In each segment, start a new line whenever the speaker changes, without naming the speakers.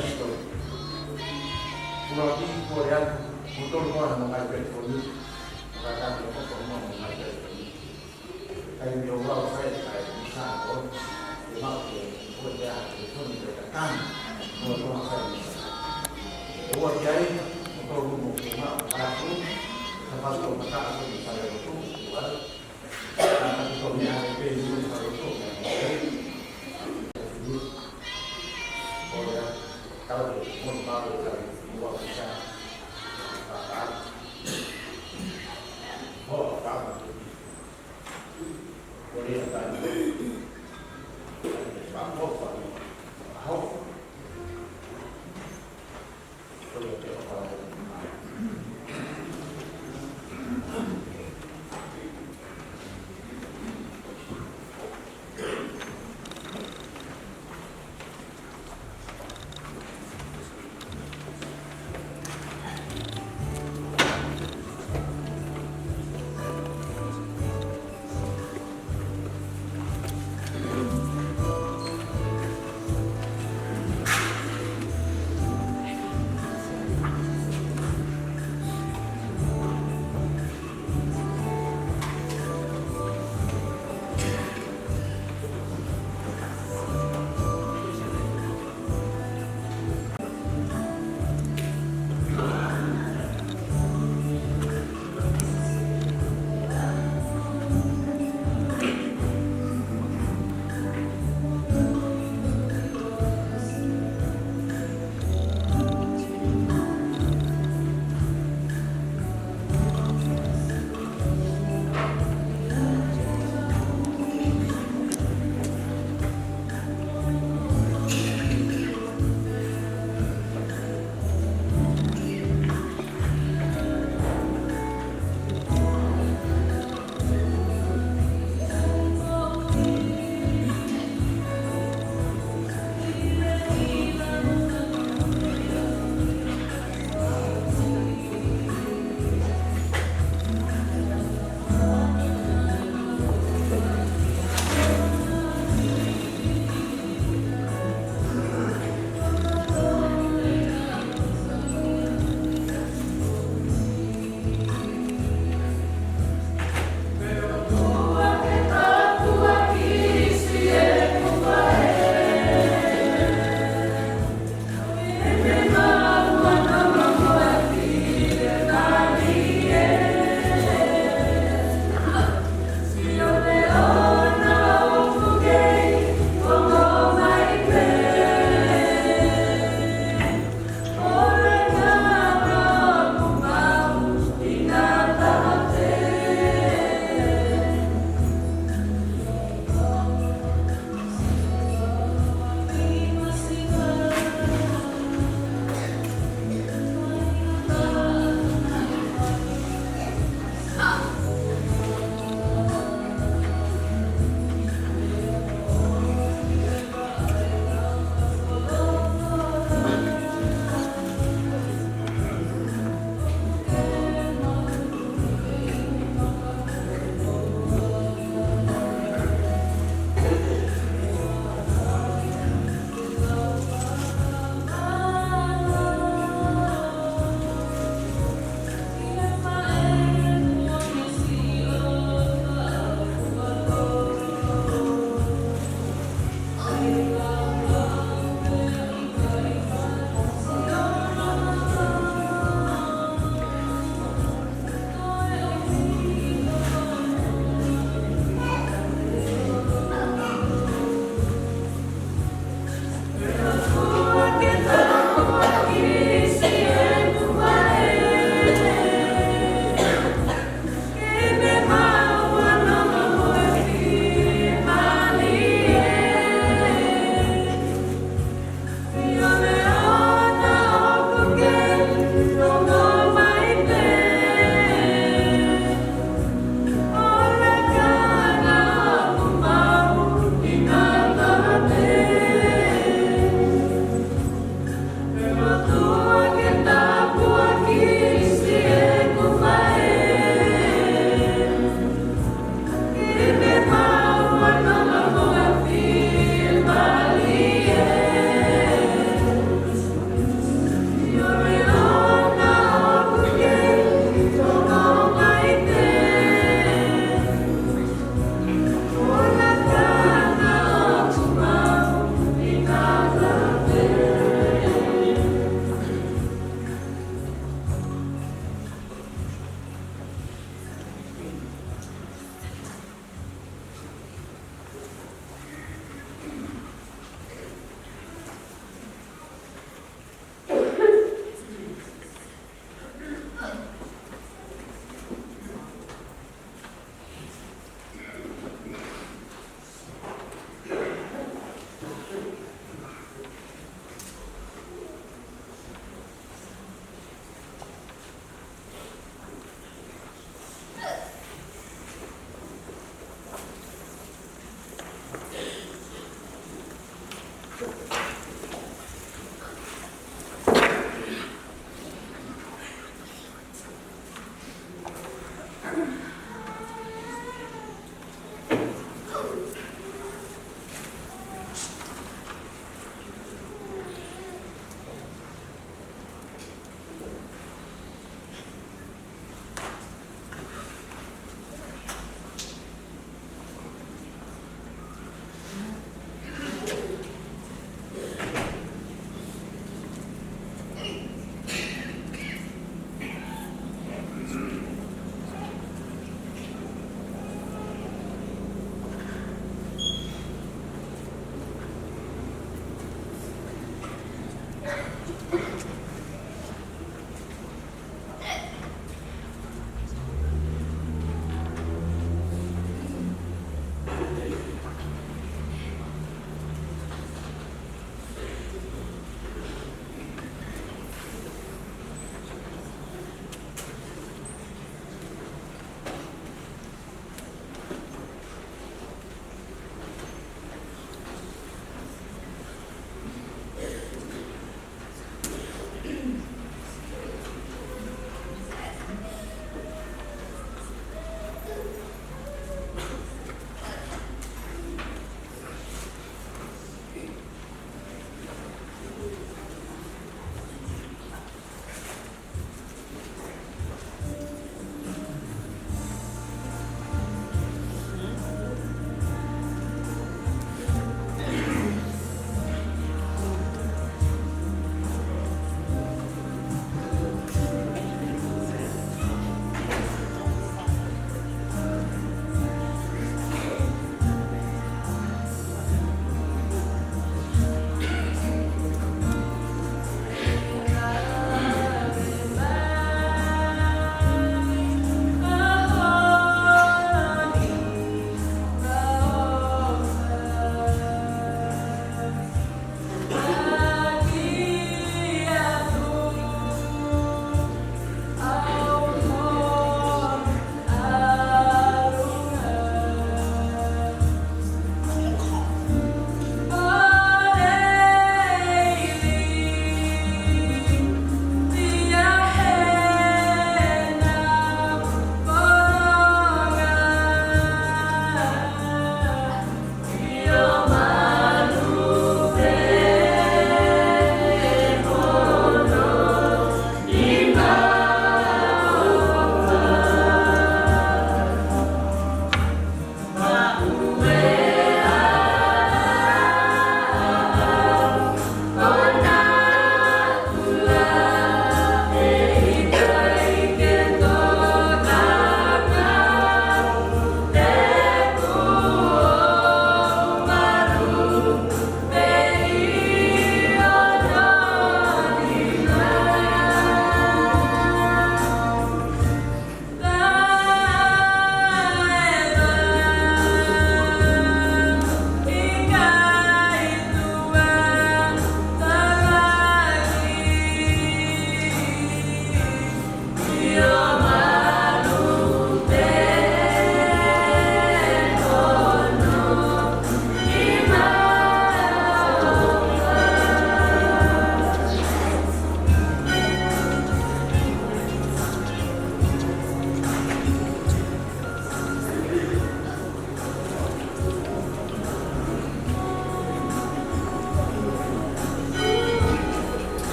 gesto. Uno di coreano, motor ko ang mga petrol, nakakapit ako sa mga petrol. Kaya yung wow sa kaya isa ako, lumaki, kuya, ito ni Katan, mga sa isa. Uwag yay, motor mo ako, tapos ko mataas ko sa ito, uwag. Tapos ko niya ay pwede sa ito, kalau mau baru dari dua bisa oh apa boleh ada bangkok bangkok boleh coba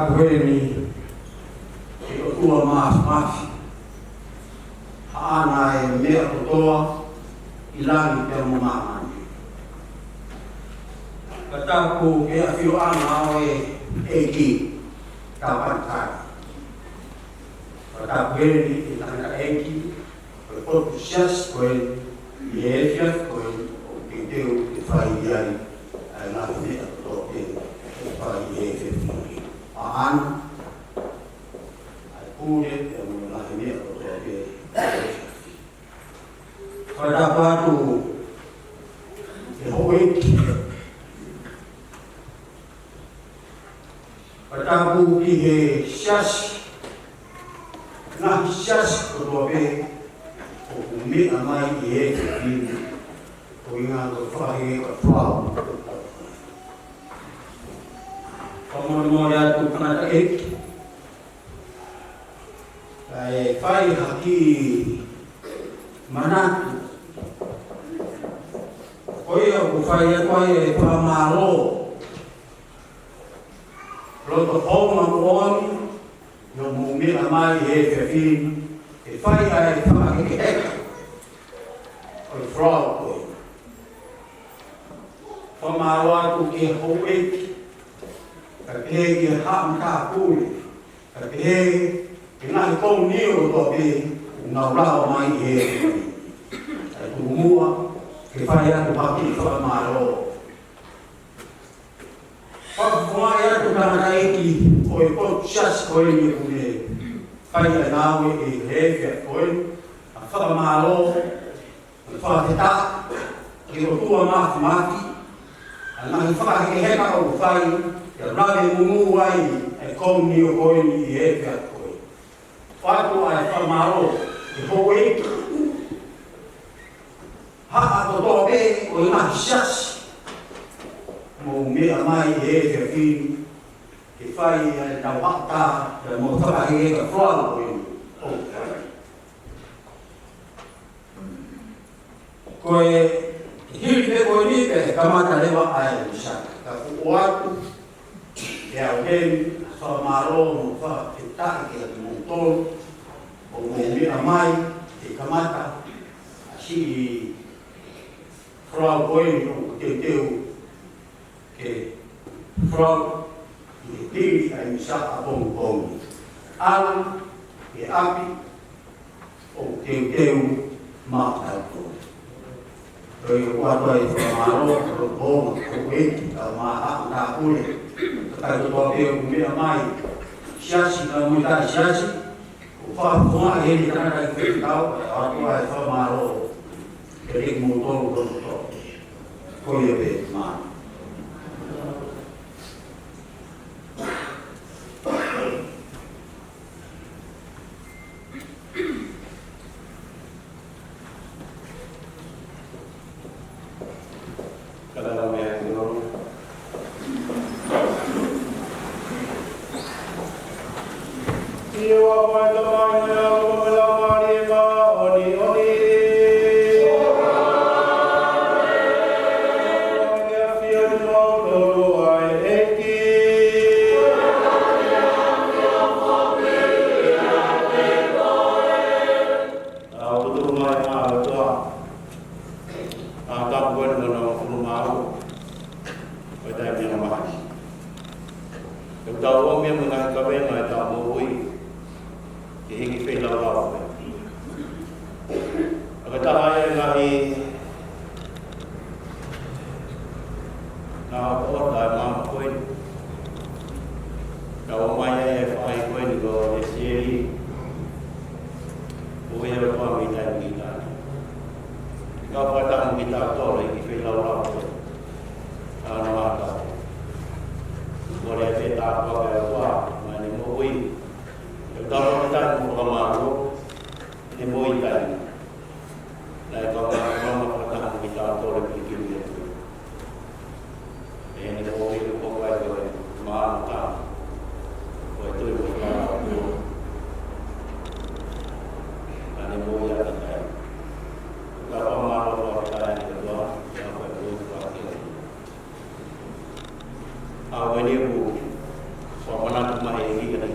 Tapueni e o tua mafi ana e mea kotoa I langi te mo mamani. Katapu ke a whio ana e ki tapantai. Katapueni I tanga e ki o potu sias koe I e fias koe o ke teo ke whai iai a ngā mea kotoa ke whai I e fias. A ana Pure e mo ngā mea kotoa ke Katapu e hoeki. Katapu ki he siasi. Ngā siasi kotoa pe o mea mai I e fias. O I ngā whahe ka whao. Whamorimori atu kanata eki. Kai whai haki manatu. Koia ku whai e koe e whamaro. Roto honga moani, no mumira mai e whiawhiri. E whai ai whamake eka. O I whrao koe. Whamaro atu ke hou eki. Ka pehe ki haam tā pūre. Ka pehe ki ngahi kou nio tō pehe. Ngā rao mai e whiawhiri. Ka tūmua. Ke whai atu paki whamaro. Whakafungai atu tāna eki o E potu sias koe ni kune. Whai a nāwe e rewhia koe. A whamaro. A whaketa. Ke o tua mafi. A ngahi whakaheka o whai. Ke rave mungu ai e komi o koe ni I rewhia koe. Whatu ai whamaro. E ho eki. Haa to tō pe o I ngahi siasi. Mo mea mai e whiawhiri. Ke whai e tau hata. E mo whakahe ka whao koe. Koe hiri pe koe ni pe kamata lewa ai misaka. Ka kuo atu. Ke au hemi. Whamaro mo whaketake ke mo tonu. O mo mea mai. Ke kamata. Si Frau koe o te teo ke frau I tiri ai misaka pongu pongu. Alu e api o teo mātau koe. Roi o kuatua I whamaro o ponga o eki ka maha ngā pule. Kai toa peo kumea mai. Siasi ka muitai siasi. O whafunga e heri kanaka I whetau. Atua e whamaro ke reki mo tolu koto toa. Koia pe maa.
Kadang mea kino. Iyo apa tamanya melamari ma oni oni. Like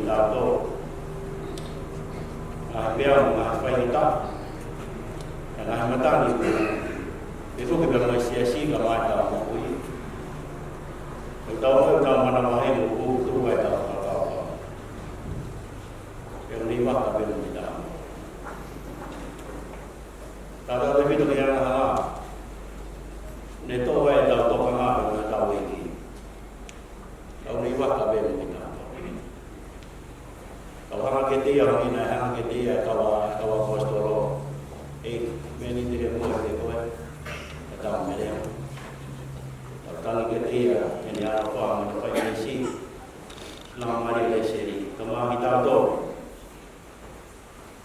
tātou. Pea mga whainita. Ngā matani ko. E whuki pera mai siasi ka mai tā mo hui. O tau mana mahi mo kutu wai tā whakau. Pero ni waka pera ni tā. Tātau te whitu ki ana hanga. Ne tō wai tau toka ngā pera tau eki. Tau ni waka pera ni tā. Tau hanga ke tia ina hanga ke tia kawa kostoro. Meni tira mo te koe. Tau mereo. Tau tangi ke tia ni ara wha mo whai nesi. Lama mari le seri. Tamahi tau tō.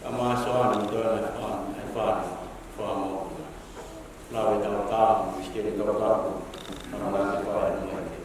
Tama soana ni tōna whana. Whamo. Lawe tau tāmu. Misteri tau tāmu. Mana laki whaia ni mai te.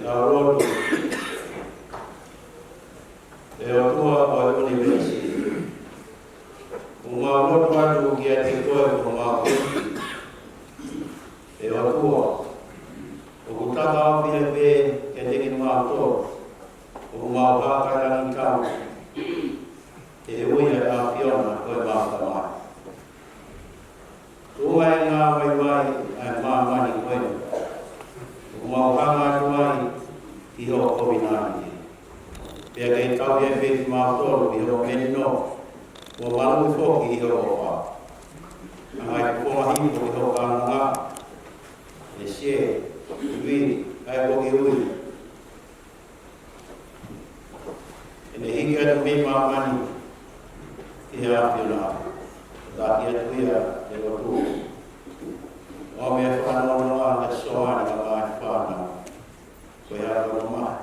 aroto e o tua o university. Uma roto atu ki a te koe ko ngā koti. E o tua, o kutaka au pia pe ke teki ngā tō, o ngā whakarangi kau. E uia a whiona koe māka mai. Tūma e ngā waiwai ai māmani koe. O ngā whanga tuai i ho COVID-19. Pea kei tau e peki mā tōru i ho meni no. O malu foki i ho wha. Angai kua hipo i ho kānanga. E sie, ui, ai koki ui. E ne hiki atu me māmani i he awhiona. Tāki atu ia e o tū. O mea whanoa le soani a mai whanau. Koe hara o mai.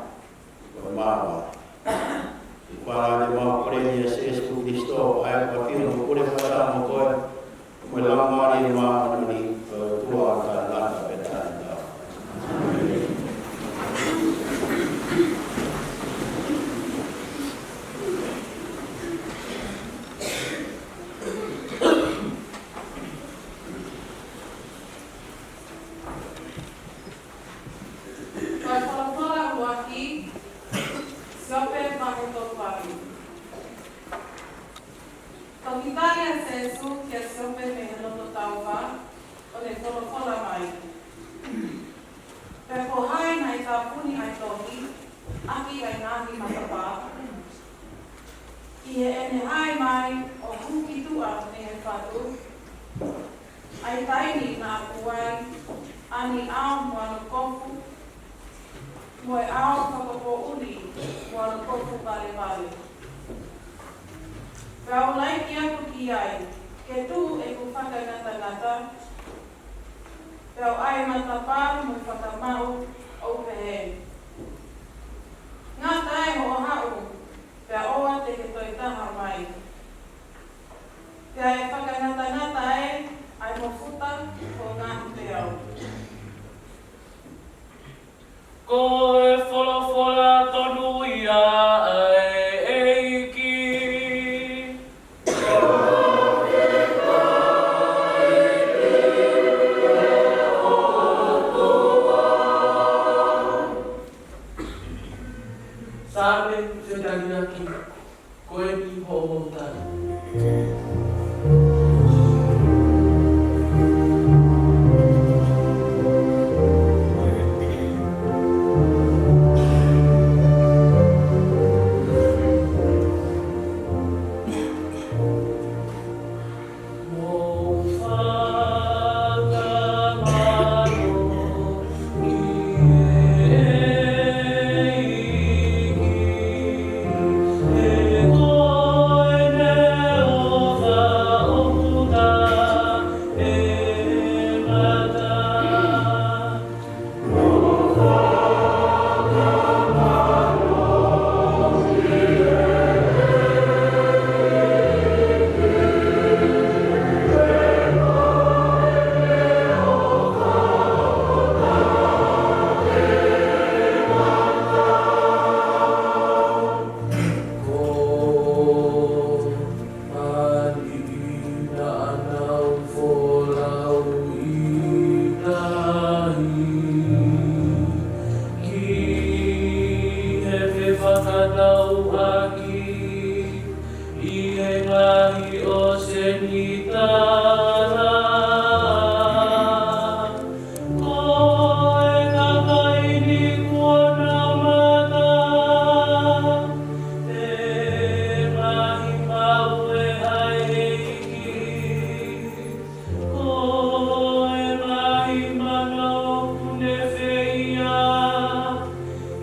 Koe māwa. Para le mau prenia se Jesu Cristo ai pa fino pure para mo koe mo la mari ma ni tua ka la betanda.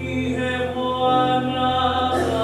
Ihe moana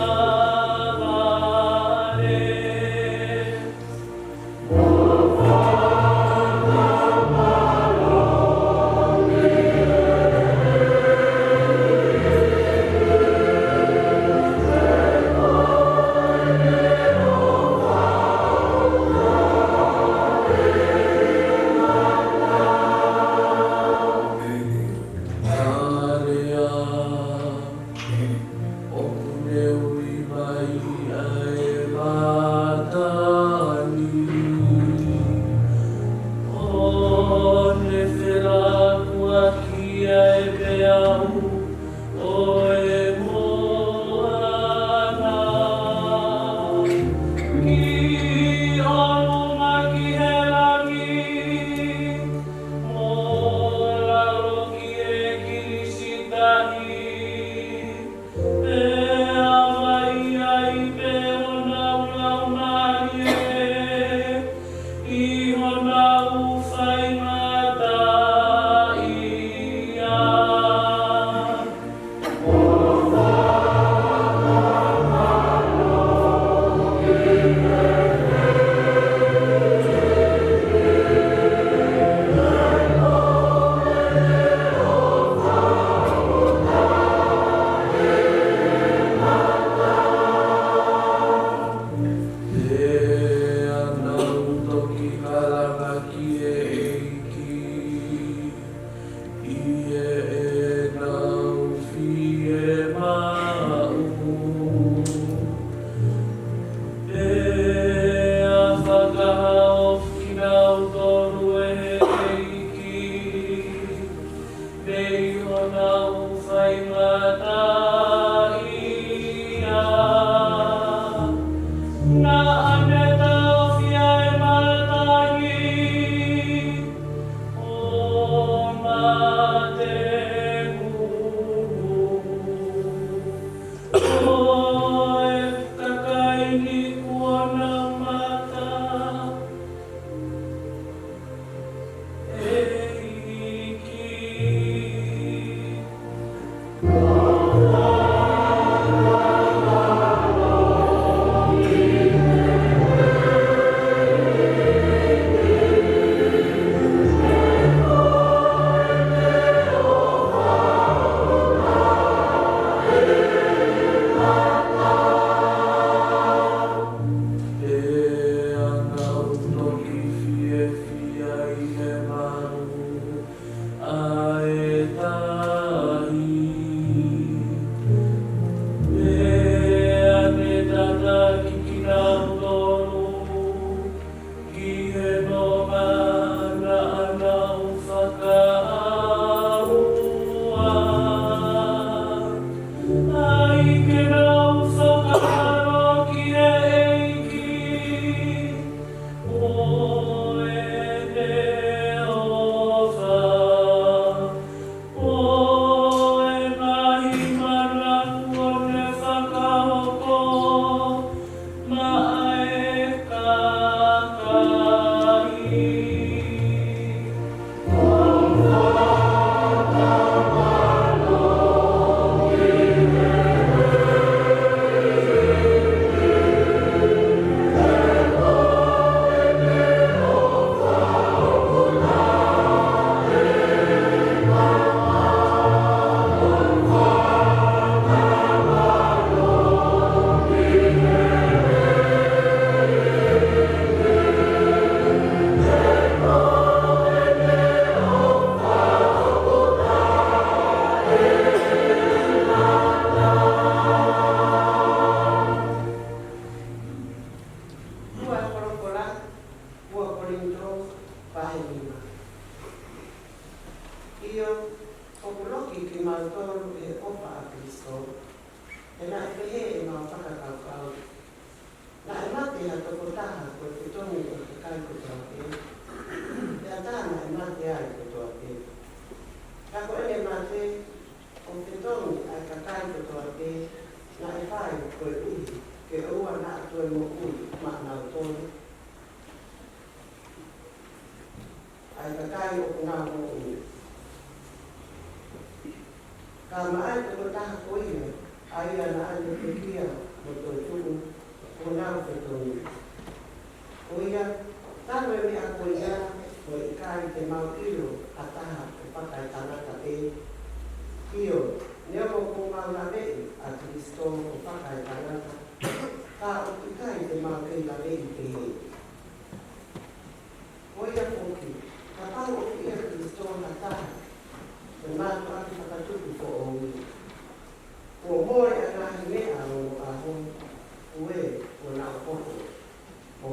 kai to to ke na ai pai ko u ke o na to mo u ma na to ai ka kai o na mo ka mai to ta ko i ai na ai ke kia mo to tu ko na to o ia ta me ni a ko ia ko kai te mau kilo ata pa kai tana ka e io ne ho ko mau na me a Cristo ko pa kai tana ka o kai te mau ke la e te o ia ko ki ka pa o ia Cristo na ta te mau ka ka tu ko o mo ia na me a ho ue o na ko o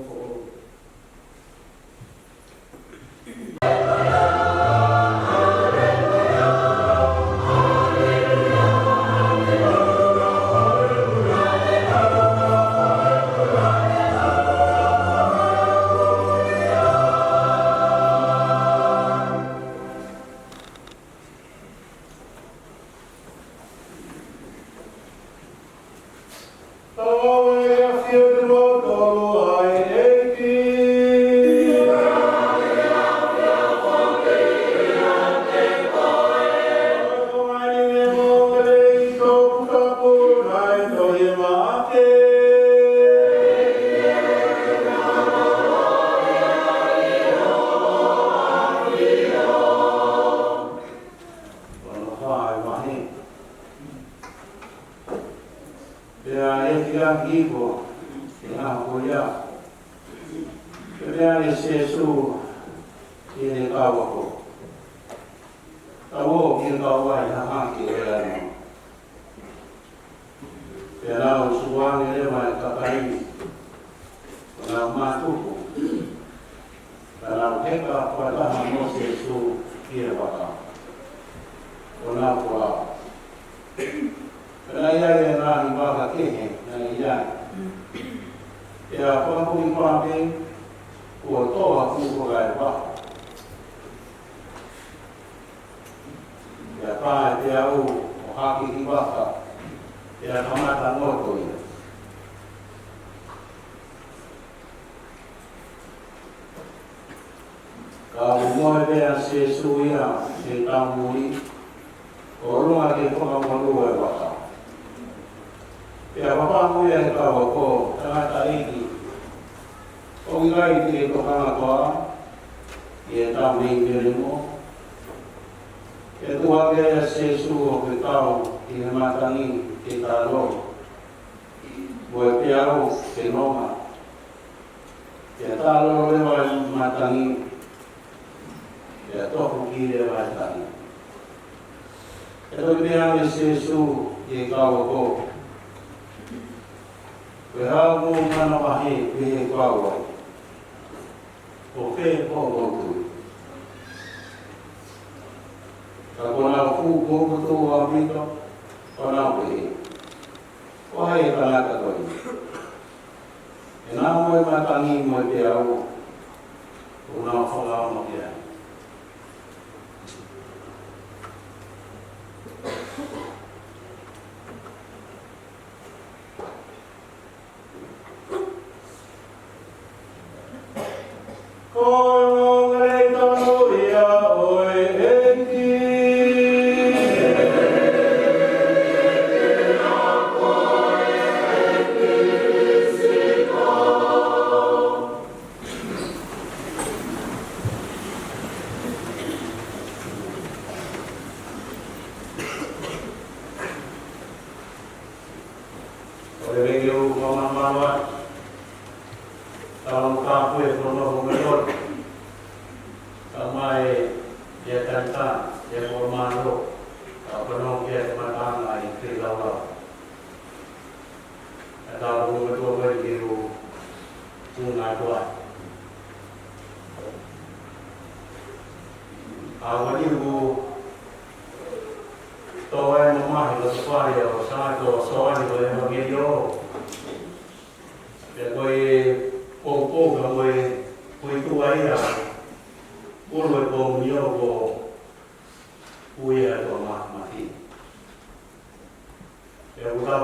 Eu vou dar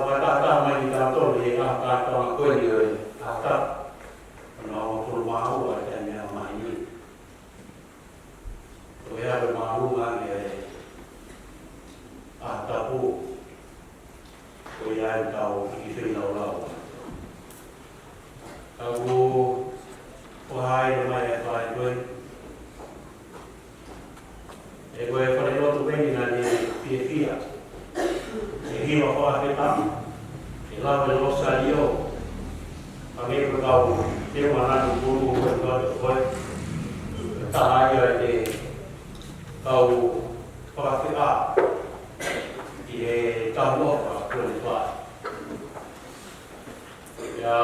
mais de tanto de a coisa a não por mal até minha mãe eu ia mal lá a tabu eu ia então que fez lá tabu o ai mai vai dois eu vou fazer outro bem na fia e riba para petar e lá vai salió kami berkau di mana dulu berkau tahaya di kau praktika di kamu berkualitas ya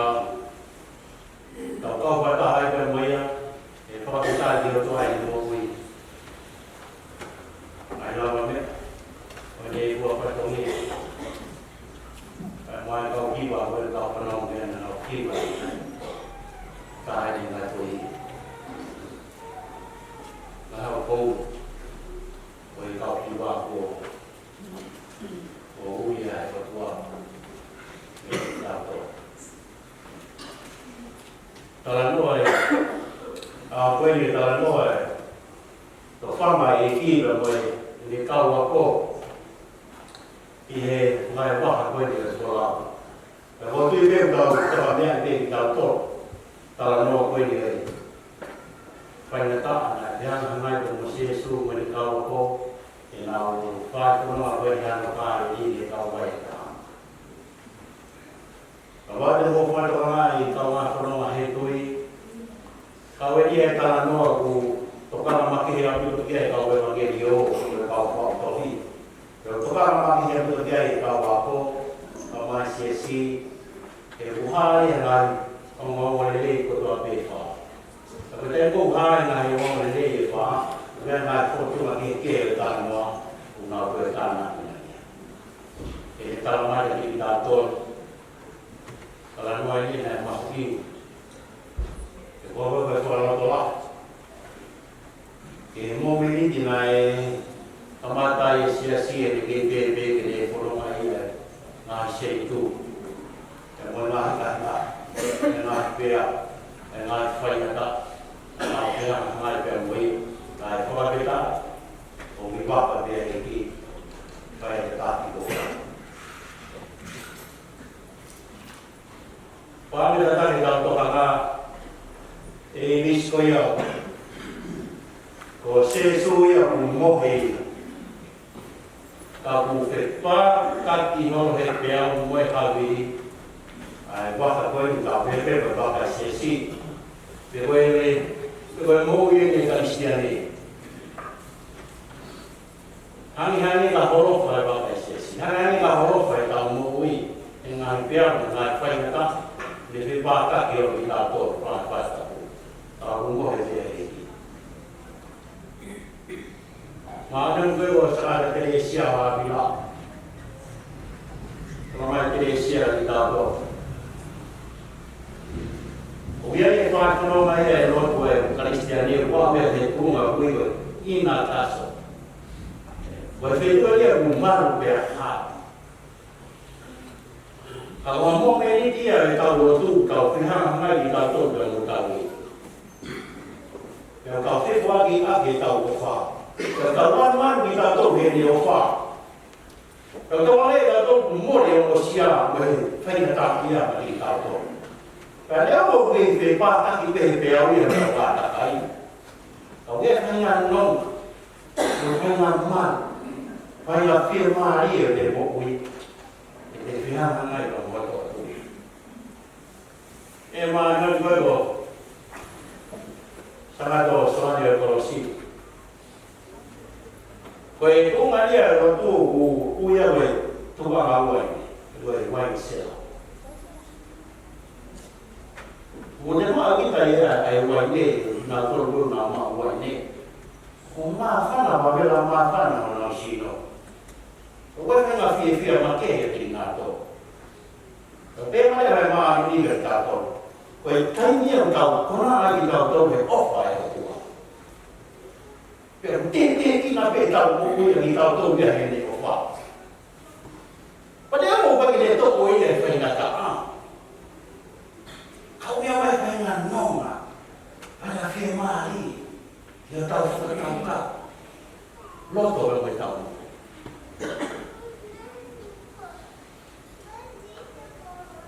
kau bertahaya bermaya di praktika di tuai di bumi ayah kami menjadi buah pertuni mai kau kiba berkau penong dengan kiba kai dengan tui lalu kau berkau kiba kau uya bertua jatuh dalam dua apa ini dalam dua tu faham iki bermula ini kau aku ihe mai wah ko ni sekolah. Kalau tu dia kau sebabnya dia kau tu kalau no ko ni. Pernyataan yang mai bermusi Yesus menikau ko inau fa ko no ko yang pa ini kau baik. Kalau ada mo fa ko ngai kau ma ko no hetui. Kau dia kalau no ko tokang makin api dia kau evangelio kau kau tohi. Kalau tukar makin yang terjadi kau apa, kau masih si, buhari yang lain, kau mau lelaki kau tu apa? Tapi kalau buhari yang lain mau lelaki apa, dengan nak kau tu lagi kiri tanah, guna bertanah. Jadi kalau mana kita tahu, kalau noi ini nak masuki, kau bersoal tolak. Ini mobil ini dinai amata sia-sia di GPB ke forum air nasi itu yang mana kata yang pihak yang kata yang pihak mui dari forum kita umibah pada ini saya tetap itu kami datang di dalam tokanga ini sekolah ko sesuai yang mohon kamu kepa kaki nol hepea umai kawi, wah kau itu kau hepe berbagai sesi, berbagai ini Kristiani, hari lah horof berbagai sesi, hari lah horof berkamu ui, dengan hepea dengan faida, lebih bakal kira kita tu pelan-pelan tahu umur hepea ini. Madam gue sekarang Malaysia bila, ramai Malaysia di Tabo. Biar yang kalau mai elok gue Kristiani gue ambil bunga gue ina taso. Begitu dia umar berhak. Kalau mau ini dia tahu tu kau pihak mai kita tu belum tahu. Yang kau lagi lagi tahu apa. Kalau man kita tu beri ofa, kalau kita tu mula yang usia berfirman tak dia beri tahu. Kalau beri fepa, kita beri yang berkata kali. Kalau dia hanya non, hanya man, hanya firman dia deboi, dia firman hanya yang buat tu. Emang non berbo, sangat dosa dia korupsi. Kau tu mana tu uya tu bangawai, tu wai sel. Kemudian lagi saya wai ni, nak turun nama wai ni. Rumah sana, apabila rumah sana orang sino. Kau kan fia makai yang nato. Tapi mana memang ini bertato. Kau tanya kau, korang lagi kau tu off ayat tu. Pero tinti na betaw mo ko yung itaw to biya hindi ko pa. Padahal mo ba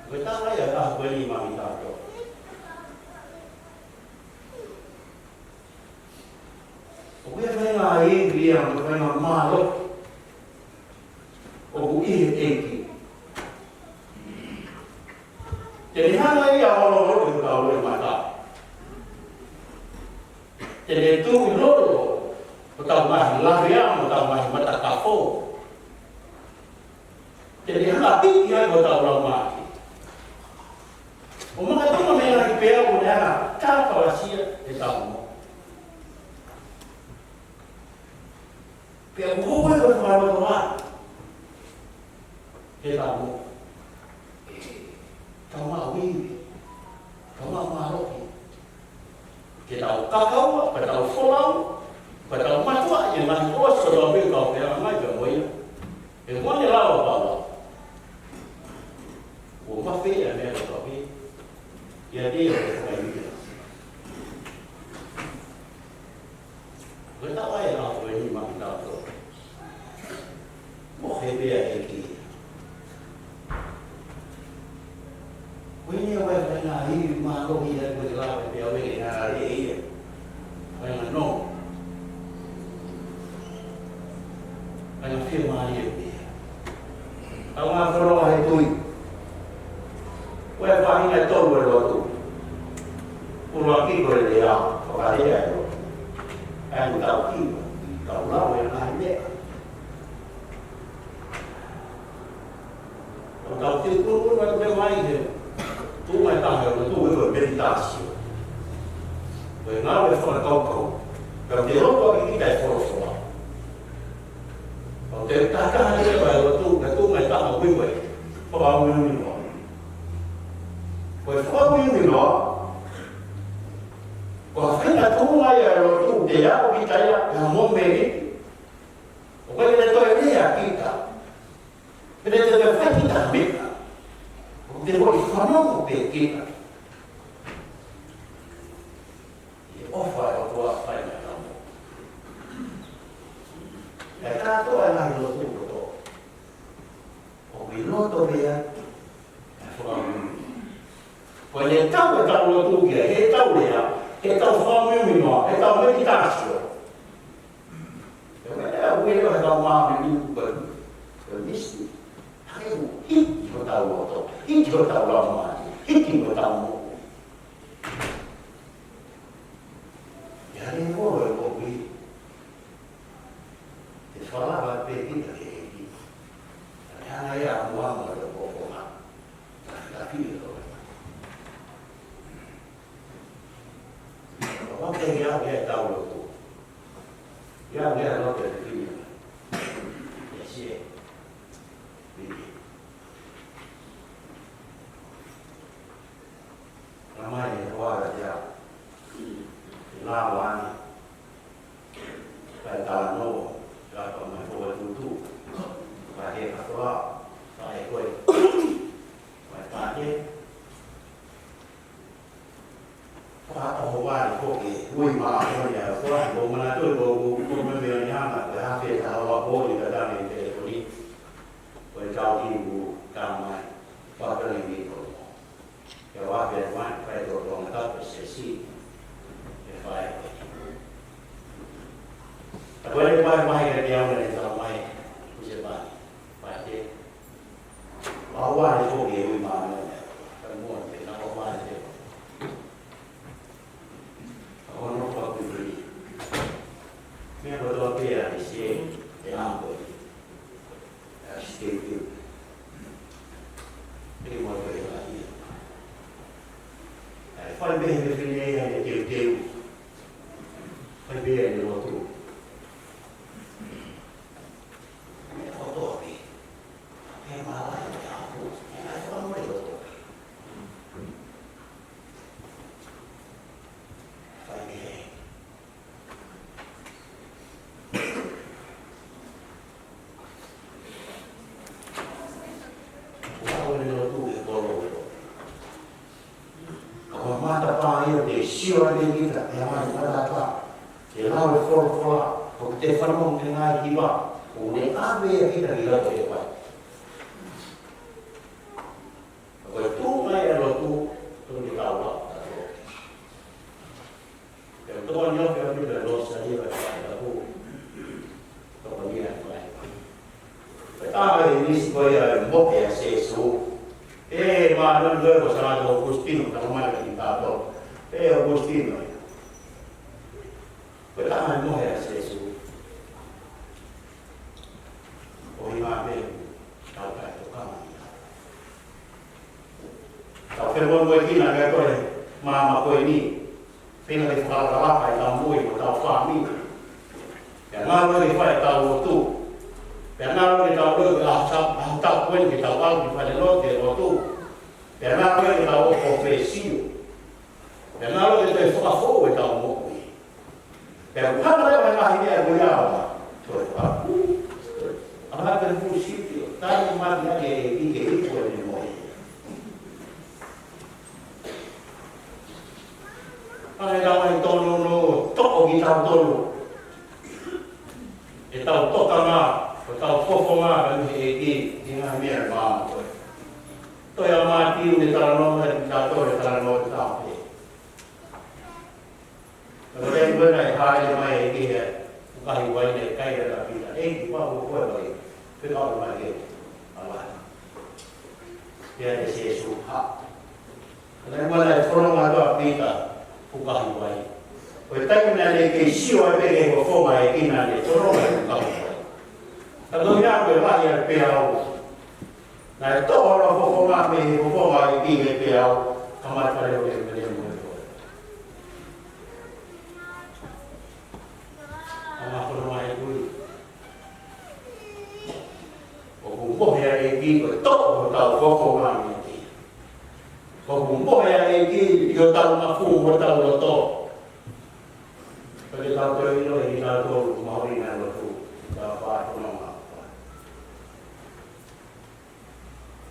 Koe tawa ia ka koe ni mami tātou. O koe whenga e ria mo whenga mālo. O ku ihe teki. Te ni hana ia olo i ka ue mai tā. Te ne tūi lolo. O tau mahi lawea mo tau mahi matakafo. Te ni hana piki ai o tau lau mahi. O mga tunga mea ki pēa o nea tāwhawasia e tau mo. Pēa kōkoe koe whāroto wā. E tau mo. Tau maa wiwi. Tau maa maroki. Ke tau kakaua, ka tau wholau, ka tau matua, e mahi oso tau pēu kau pēa mai ka moia. E mwane lawa pawa. O mawhea mea tau pēu. Ia dia ke kai wika. Koe tawa e rā koe ni mami tātou. Mo he pēa e ki. Koe ni awai whainga hiwi maa lohi e koe lawa pēa weke ngā re e ia. Whainga no. Whainga whia maa ia pēa. Tau ngā wharoa he tui. Koe whahinga tolu e lotu. Urua ki koe le a, whakarea e lotu. E mu tau ki, tau lau e ngai mea. O tau te kuru e koe mai he. Tu mai tangi o tu e koe meditasio. Koe ngau e whanakaukau. Ka te roto ki kita e whorosoa. O te takahani e koe lotu, ka tu mai tangi o wiwe. Whakaungi noa. Koe whakaungi noa. Ko whenga tūnga ia rotu te ao ki taia e a mōmeri. O koe te toi rea kita. Pene te te whakita meka. O te roi whanongo pe kita. I ofa e o tua whainga kamo. E kātoa e ngai rotu roto. O ki roto rea e whakaungi. Koe le tau e tau rotu kia, he tau rea. E tau whamuimi noa, e tau meditasio. E wea ue e tau māmi ni koe. Koe misti. Hake u hiki ko tau roto, hiki ko tau lau māti, hiki ko tau mōku. E hare kōre o koe. E whalawa pe kita ke heki. E hana ea muama e o kōma. Ta whiri koe. O te ia e tau roto. Ia mea roto e te whiri. E sie. Viki. Ramai e wāra te au. I nā wāni. Pai tā no. Ka pa mai fōa tūtū. Pai he katoa. Pai e koe. Pai tā he. Whaka o wāri koke, ui maa hori a whai, o mana tui o me mea ni hana, te hawhi ka hawa pōri ka tane te hori, o e kau hiru ka mai, whakari mi tō. Ke wāwhi e wāi, whai tō tonga tapa se si, e whai koe. A koe ne whai mai ka te auna e tau mai, use whai, whai te. Wā wāri koke ui maa mea, ka mua te, nā o whai te. Ono pa kuri. Mea kotoa pēra i se e āpoi. E ste piu. E mua koe la ia. E whai behe me whenea e teu teu. Whai behe ne rotu. Mea kotoa pē. Pē mawai e āpo. E ai whanore rotu. Siwa de kita, e mai mara pa. E lau e whora, o te whanong te ngai hiwa, o ne awe e kita ki rato e pai. Koe toia mo e sesu e ma non lo sarà Agostino da mai diventato e Agostino quella mo e sesu o ima be tau kai to kama tau ke mo mo kina ga ko mama ko ni pena de fala kai tau mo i tau fa mi ya ngalo ni fa tau tu karena kita tahu kita tahu pun kita tahu di pada lot di waktu karena kita tahu profesi karena kita tahu apa kita tahu mau dan kalau yang lain dia boleh apa berfungsi tadi mana dia ini boleh mau kalau yang tolong toh kita tolong kita toh karena tau fofo nga kan e nga mier ma to ya ma ti ni tara no ta to tara no ta pe pero den bena ha ya ma e ki ka hi wai ne kai da pi da e pa ko ko ba e pe ka ma ke ala ya de se su ha den bena fo nga do pi ta ku ka hi wai o ta na ne ke si o pe ke ko fo ma e ki na ne to no ka kalau yang berlayar piau, nah itu orang pokok kami ini piau kamar pada orang yang berdoa. Anak rumah itu, pokok yang ini itu tahu pokok kami ini. Pokok yang ini dia tahu mafu, tahu tahu. Kalau tahu ini tahu mau ini tahu apa pun.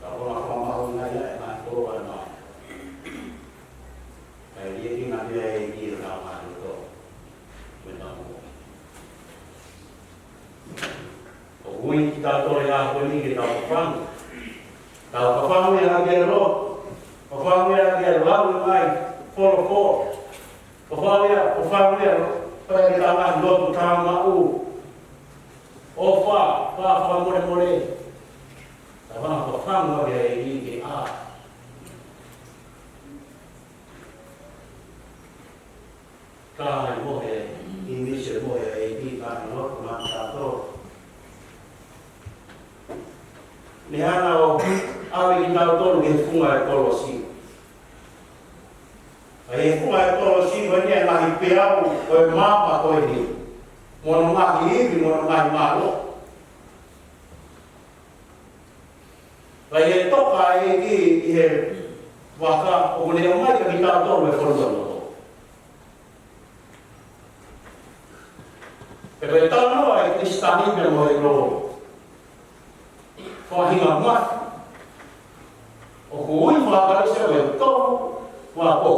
Kalau mau ngaya nak keluar nak, dia ini nak dia ini ramai itu, benar. Kau kita tahu yang apa ni kita faham, kalau faham yang agak roh, faham yang agak lalu mai, follow, faham yang pada kita nak dua tukang mau, faham boleh. Abang apa faham dia ini ke a. Kalau boleh ini semua ini kan lot mata tu. Ni ana awi kita tu ni fungai tolosi. Ai fungai tolosi banyak lagi piau kau mapa kau ini. Mau lagi malu. Lagi toka ini waka umurnya umai kita tahu berkorban. Kalau tahu apa Kristani bermula itu, faham amat. Okui waka itu tahu wako.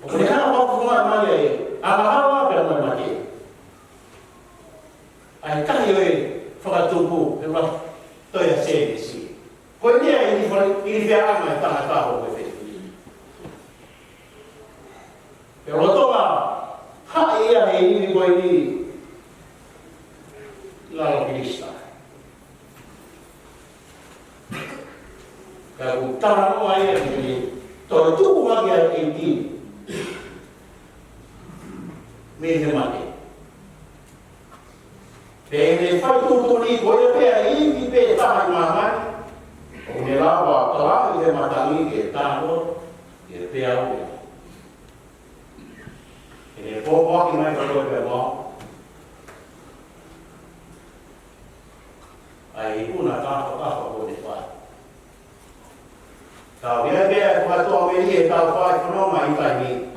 Kemudian apa semua mana ala bermula mati. Ayat ini fakat tubuh bermula. To ya sei sì. Poi dia ini biarama e tanah tahu begitu. Kalau tu lah, hak ia ini kau ini lalu Krista. Kalau tanah mau air ini, to itu bukan dia ini. Mesti Pene fai tutto lì, poi per i pe ta mamma. O ne lava tra le matani che tanto e pe au. E poco che mai quello per mo. Ai una tanto con di fare. Tao viene per quattro mesi tao fai non mai fai.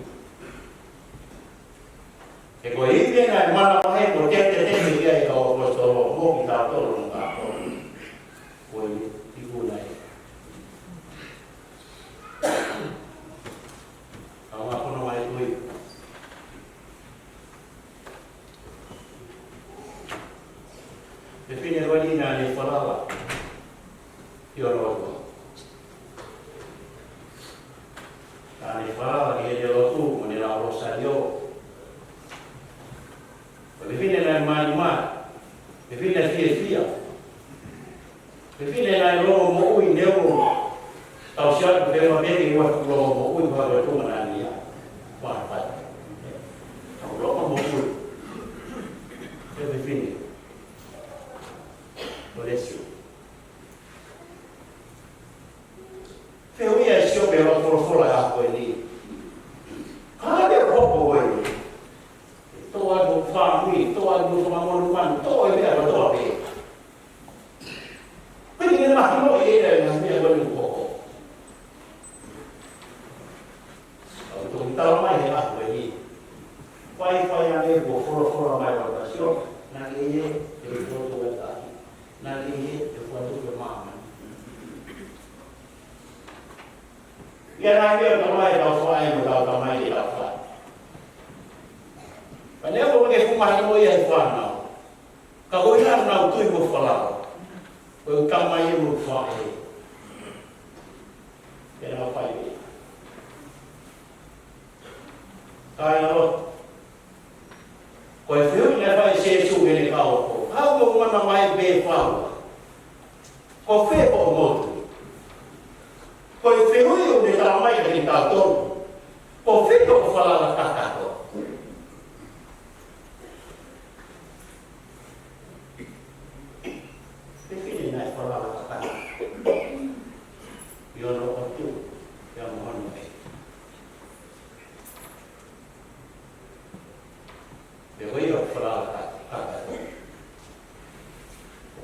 E poi viene mana mai potete tenere dia itu questo mo kita tolong tak poi digunakan. Kalau aku nama itu, define wali nani falala, yoro. Nani falala dia yoro tu menilai rosario. Define la manima, define la fiesta. Pepine na lo mo ui neu tau sia ku te ma begi wa ku lo mo ui ba ko mana ni ya. Wa pa. Tau lo mo ui. Te pepine. Bless you. Feu ia sio be lo for for la ko ni. Ka be ko ko ni. To a do fa mi, to a do ma mo man, to e be a do be. Quindi ma chi lo vede la mia quello un po'. Autorità mai è la quelli. Fai a me for mai valutazione, na che è il voto da dare. Na che è quanto che mamma. Ya na che mai da fai da mai da fai. Ma ne ho che fumare noi e fanno. Ka voi na tu mo falava. O kamai mo fai. Era fai. Kai no. Ko e fiu ne fai se su ne ka o. Ha mo mana mai be fa. Ko fe po mo. Ko e fiu io ne ta mai ke ta to. Ko fe ko fala la ka ka to. Perché non hai parlato la cara? Io non ho più, siamo a noi. Devo io parlare la cara.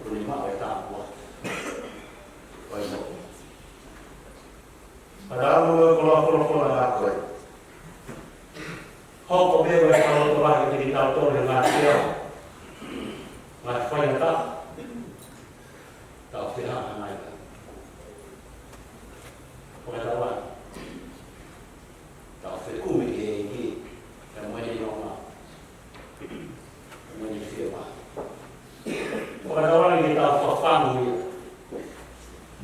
Prima è tanto. Poi no. Padahal kalau aku, kau beberapa kalau tulah kita tahu dengan dia, nggak faham tak? Tahu sih hang mana? Pengetahuan. Tahu sih kumi ini, yang mana yang mana, mana siapa? Pengetahuan kita faham ni,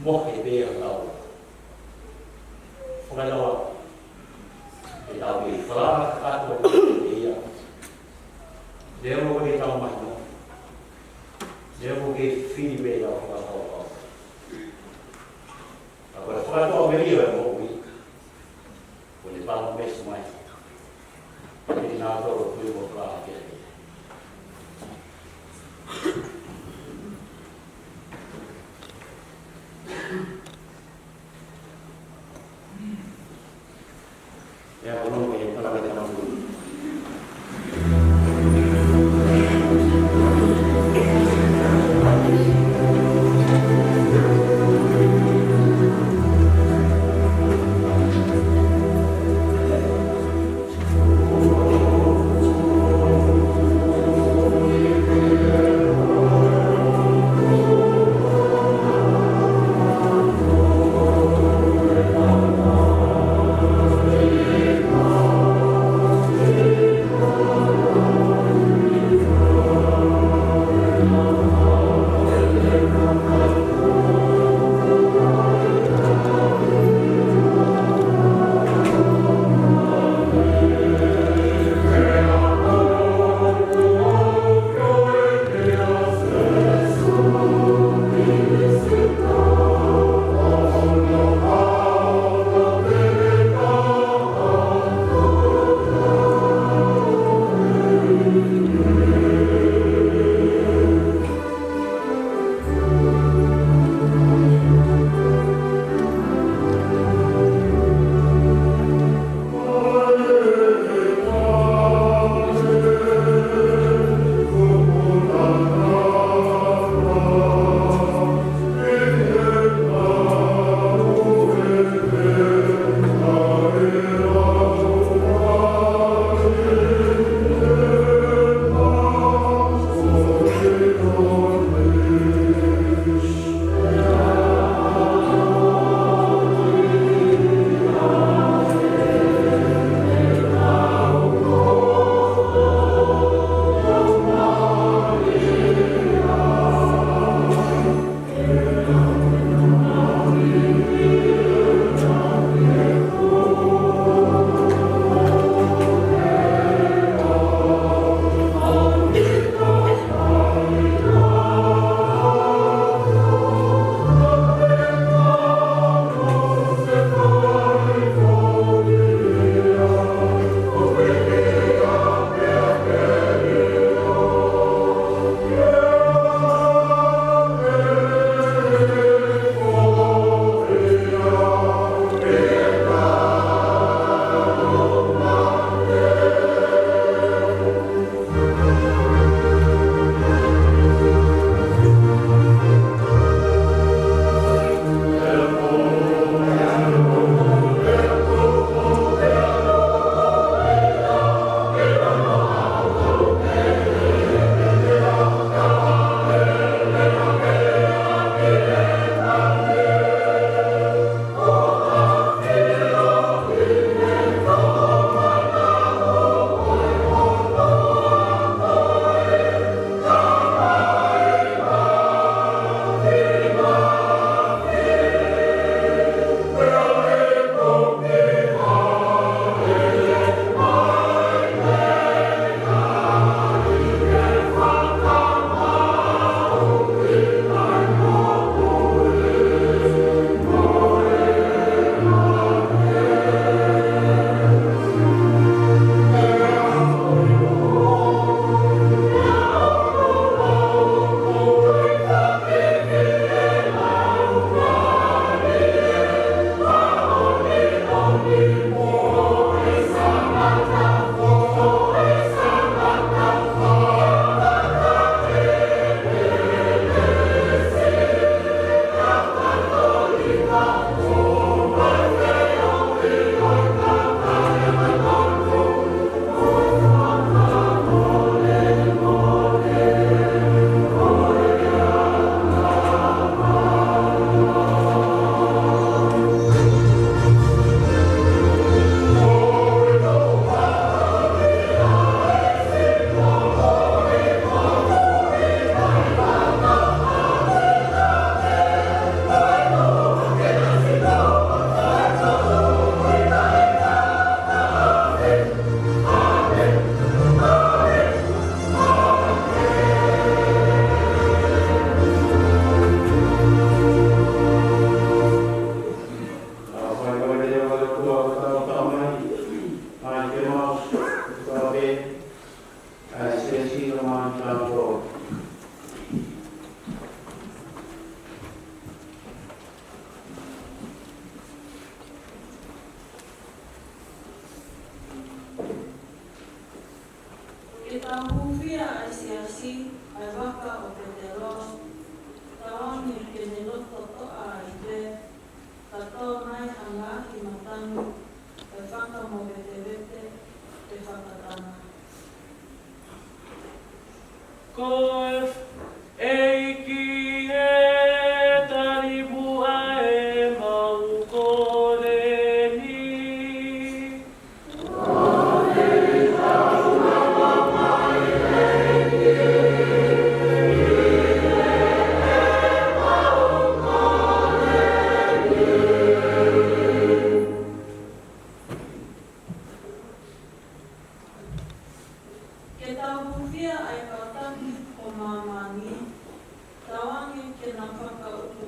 moh itu yang tahu. Pengetahuan kita tahu salah atau dia. Dia mau kita tahu mana? Dia mau kita feedback apa? Agora, fora do Almeria, eu vou lhe falar um mês mais. E na hora eu vou falar aqui. É, eu não vou falar mais nada.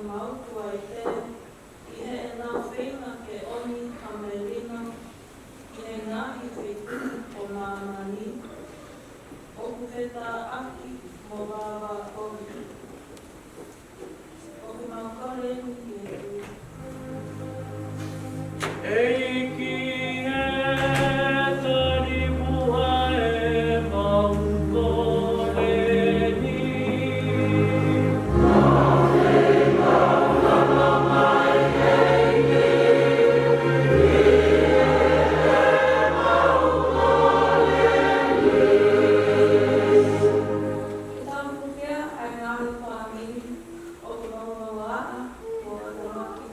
mautua I te, I he e nā whenga ke oni ka melina, I he ngahi whetu o nā mani, o kuwheta aki mo wawa ori. O ki maukore ni I he tū.
Eiki e tari mua e maukore ni.
Ki tāpu kia ai ngāhi whāmini o ku maumawaa mo atamaki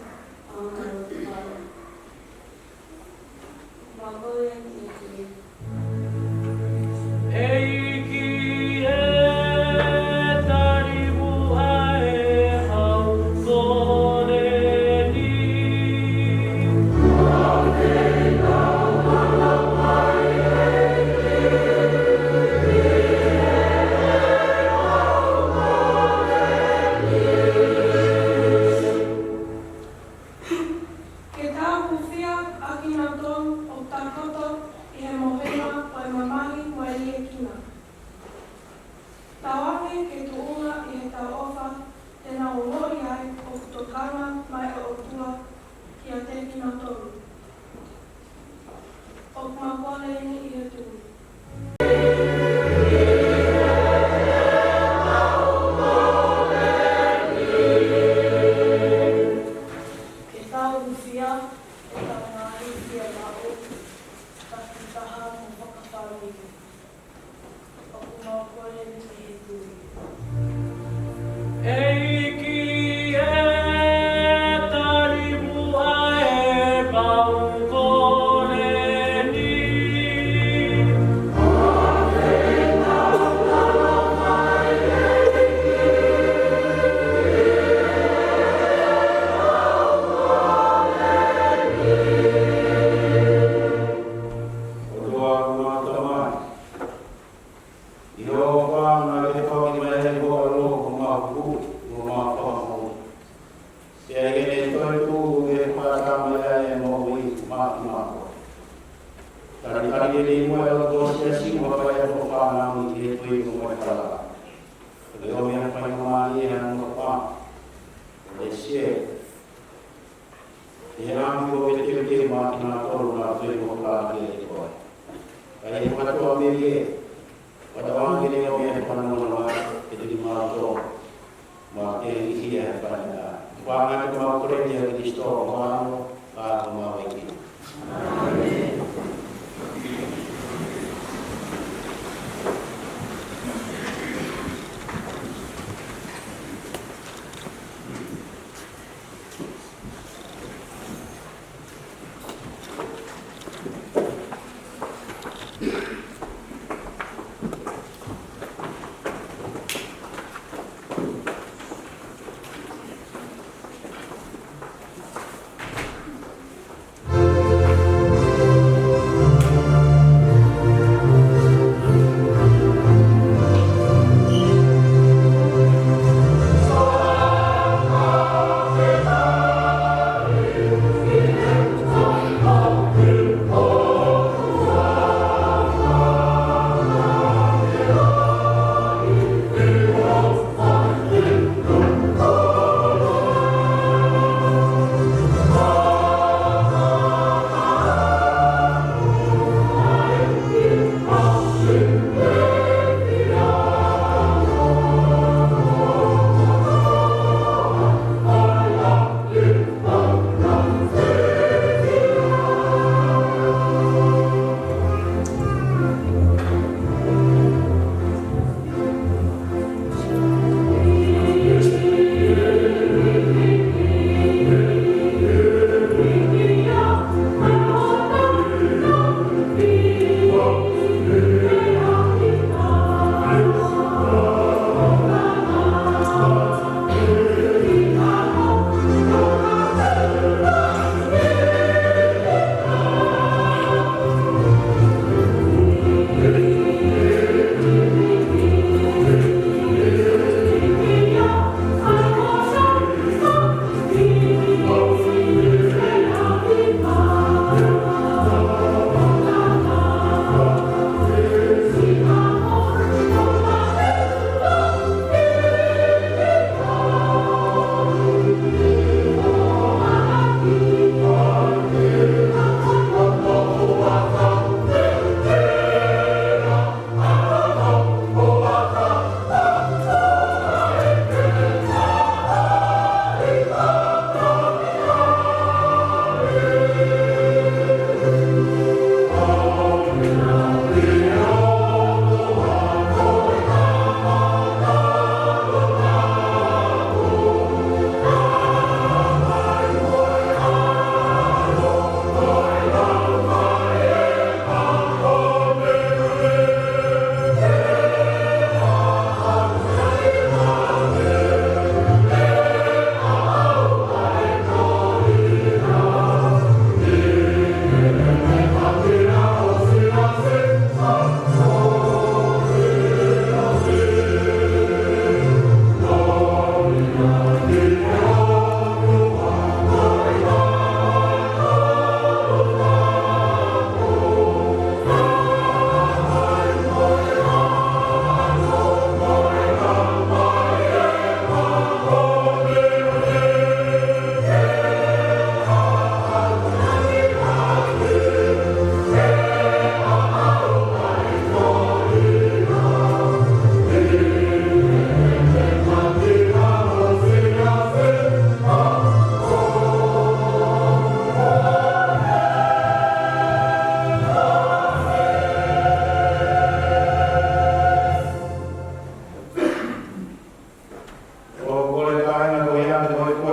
a ngā whāra. Makoe ni e tui.
Eiki e tari mua e maukore ni.
Ke tāpu whia aki nā tonu o tākoto I he mohenga pai mamahi mai lia kina. Tāwake ke tuunga I he tāofa tēnā o ngoi ai o kutokana mai o tua ki a te kina tonu. O kumakone ni I he tū. Ke tau whia, e tau ngāhi whia mao, taki taha mo whakawhānui. O kumakone ni I he tū.
Eiki e tari mua e maukore ni. Otoa kua tamai. I o whanga le whaki mai he hoa loko mā ku, o mā whamahu. Te aere toi tū e whakatamai e mō i mā ki mā kua. Tari tari e li mua e o tō sia si mua pai e tō whanau I te tui ko mai kala. Le o mea pai mā I e anō wha. Le sie. E rāmi o e te mā ki mā tōru nā tui ko kala ki e koe. Kai e whakatoa me e. Watawangi le o mea whanau na e te mā tō. Mā te ihia e whanau. Whanga te mā kureni a Kristo o whanau, a mā wiki.
Amen.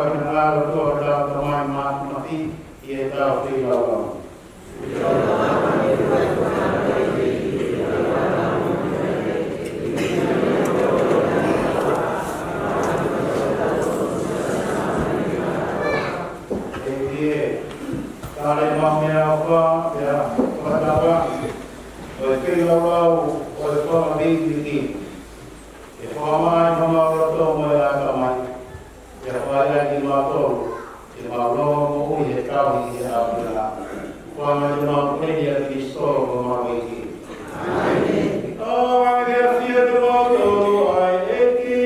mengenal betul dalam teman mati, ia tahu filau. Kalau mamnya apa, ya, pada apa, filau, oleh kau ini. Ifamai mama roto mo ya kamai. Ya faya di mato. Di mato mo uye kau di abdullah. Fama di mato ya Kristo mo mawiki. Amen. Oh, I have feared the Lord, I eki.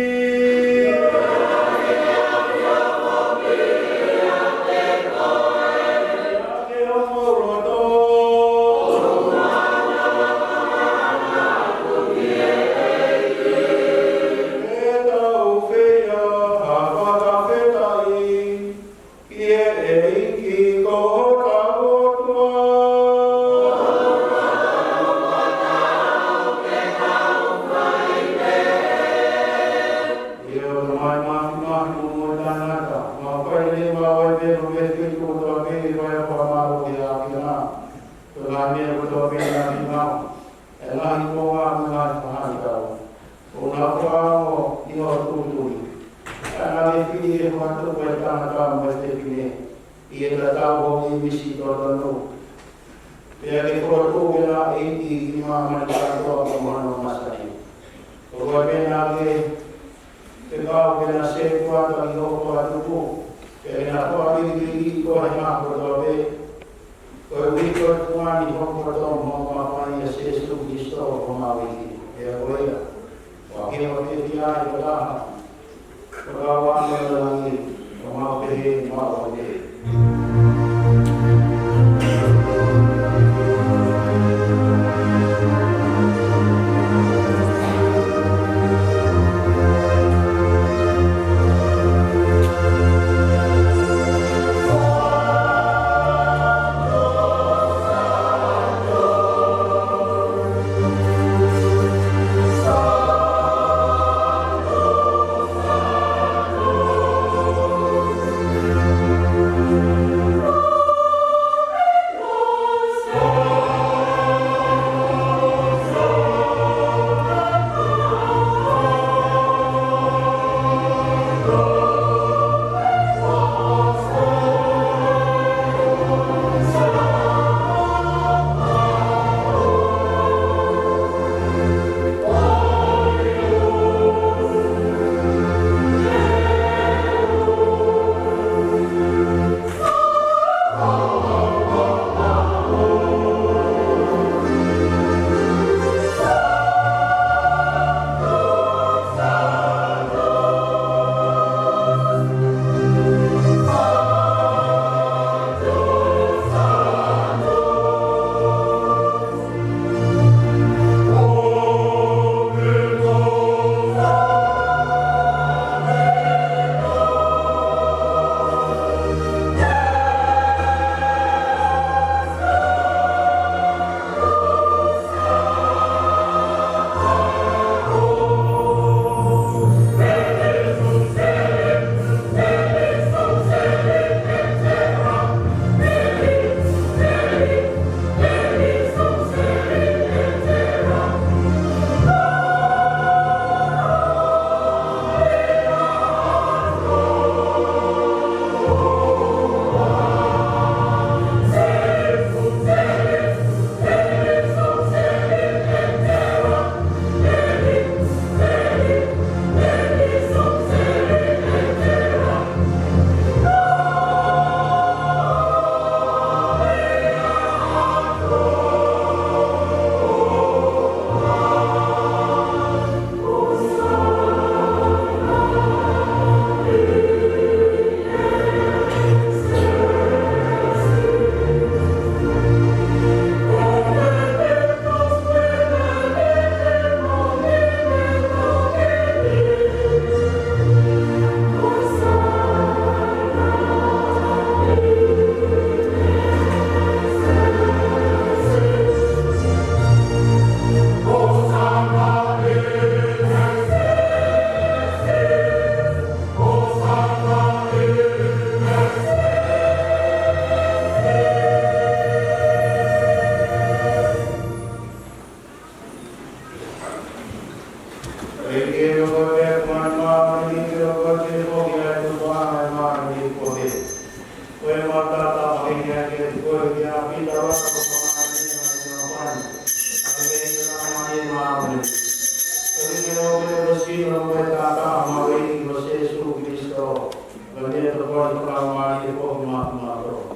Pwede ito po ito ang mga po kumakamakro.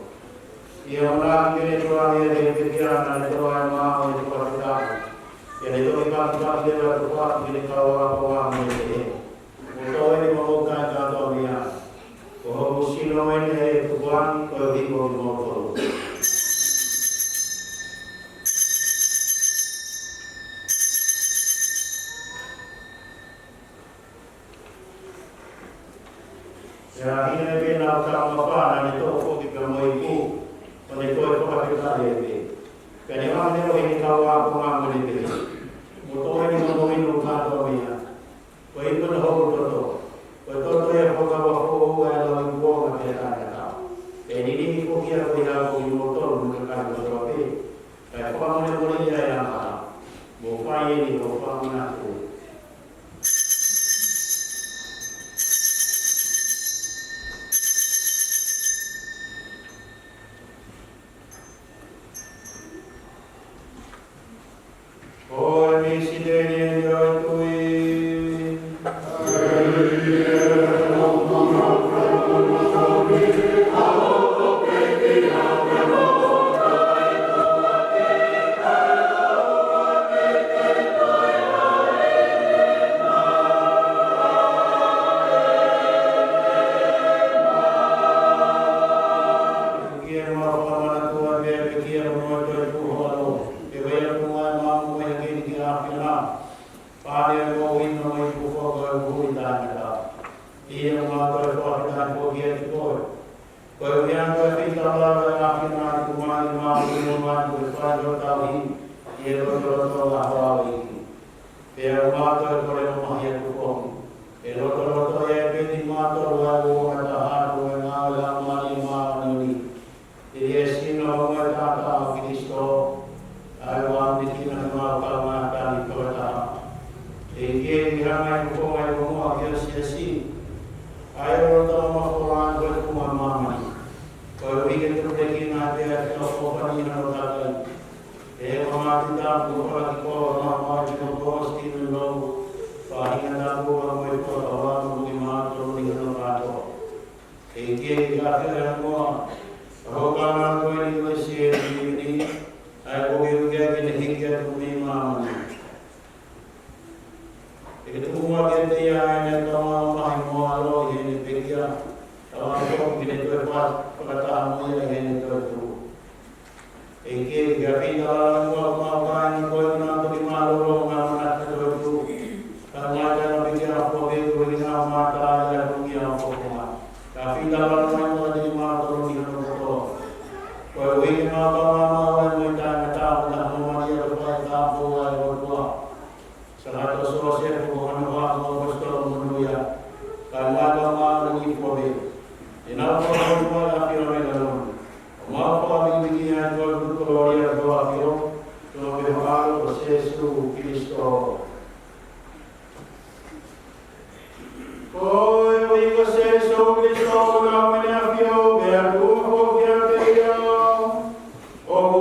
Yung lang ito ang iyan na ito ay mga ito kapitang. Yan ito ipagpag nila ito po ang ginagawa ko ang mga ito ay mahugan kato niya. Kung sino ay ito po ang pwede ko lumotoro. Kaya hinapin na sa mapanan ito po ikamoy po. Kung ito ay kapatid kaya naman nito hinikawa ko nga mulipin. Mutuhin mo gawin mo kato niya. Kung ito na ho ito. Kung ito ay pagkawa ko ay lawin po ang kailangan na. Kaya hindi ko kaya ko yung motor ng kakano ito. Kaya kung ano mo niya ay ang bukayin ito pang nato. Oh, mi sideni yo tui. Oh,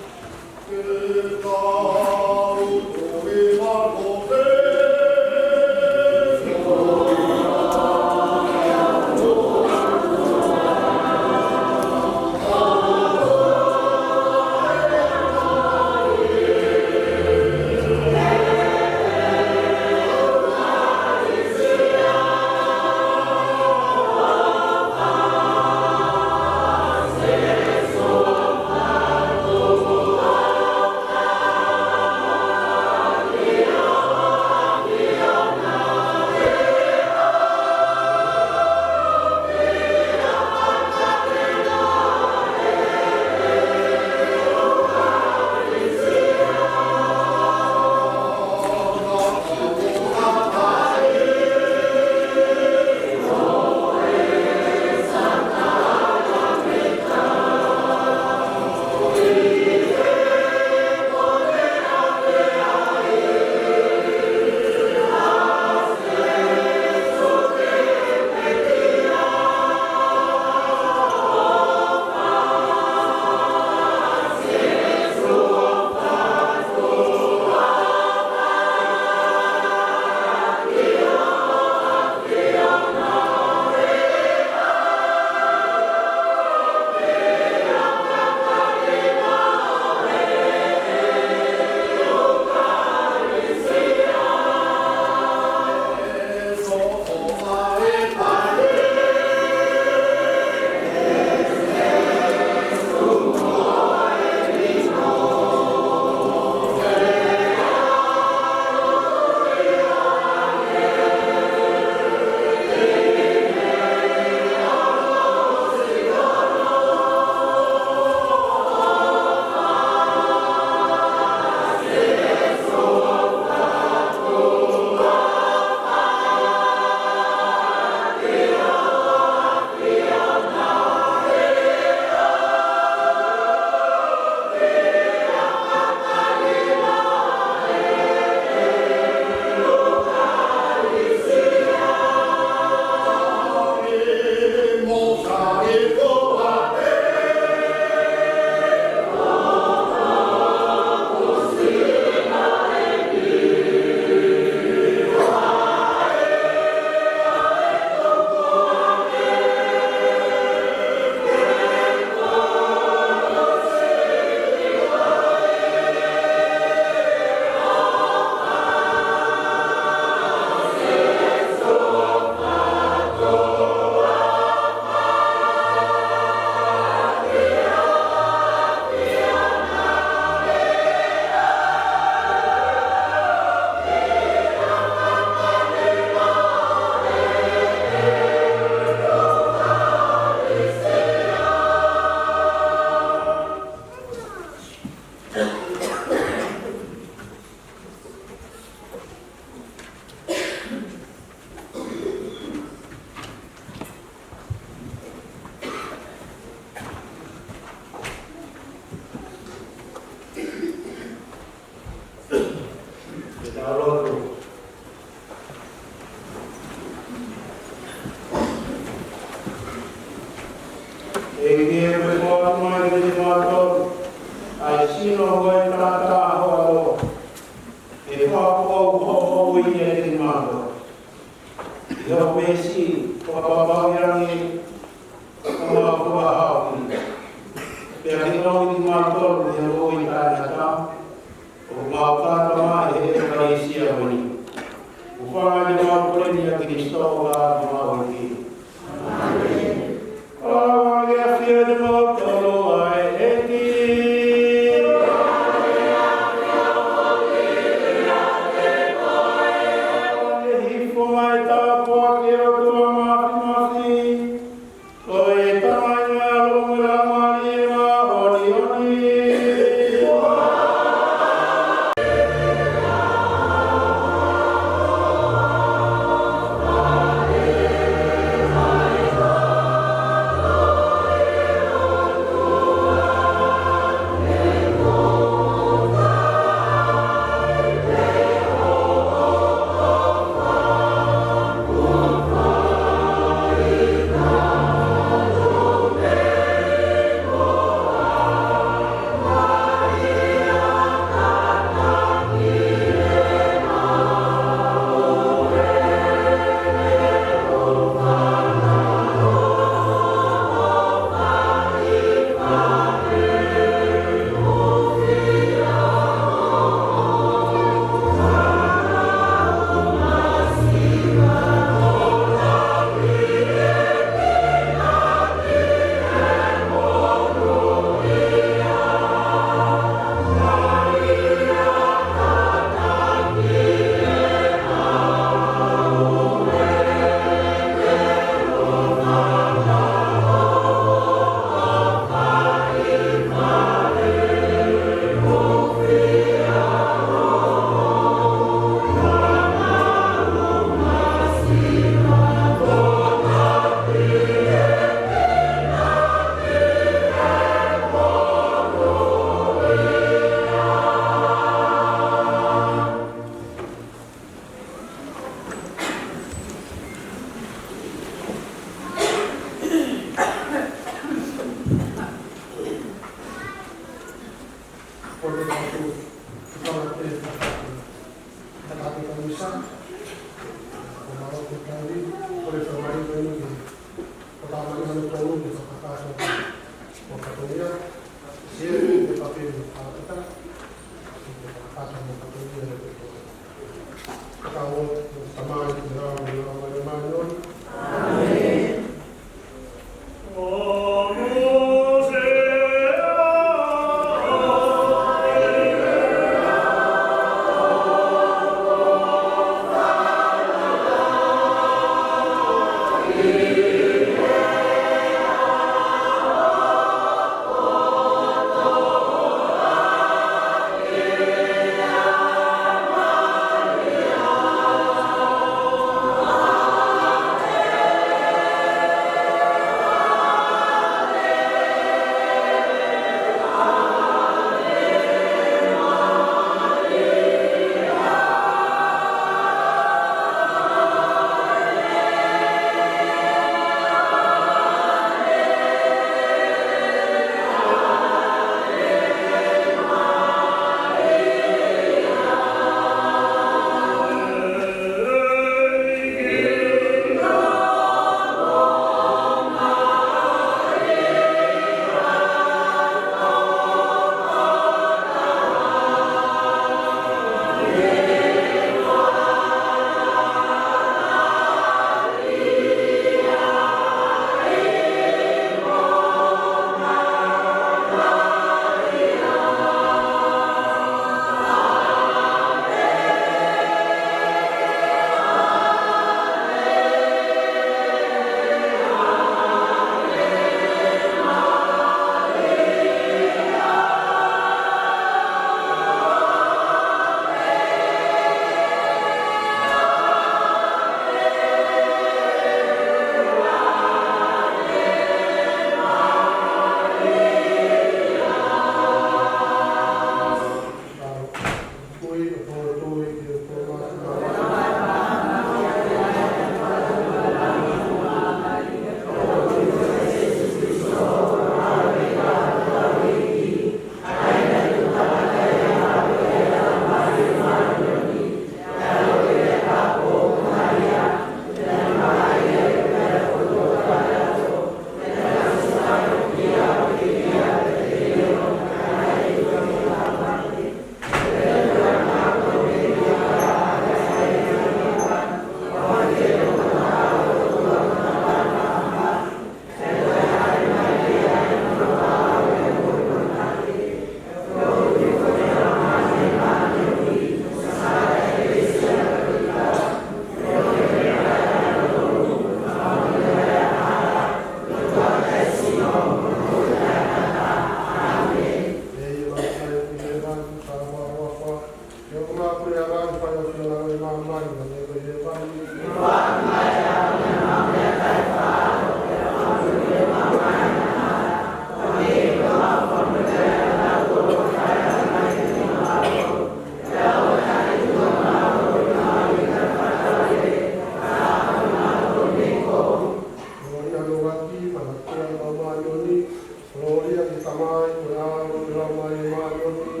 Maki, Manakia Mamani, Gloria di Tamai, Kurao, Ramai Mamani,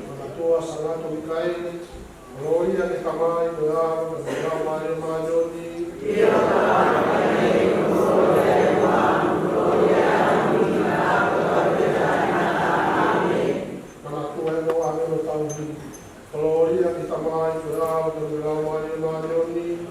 Manatua Sanato Mikaeli, Gloria di Tamai, Kurao, Ramai Mamani, Gloria di Tamai, Kurao, Ramai Mamani,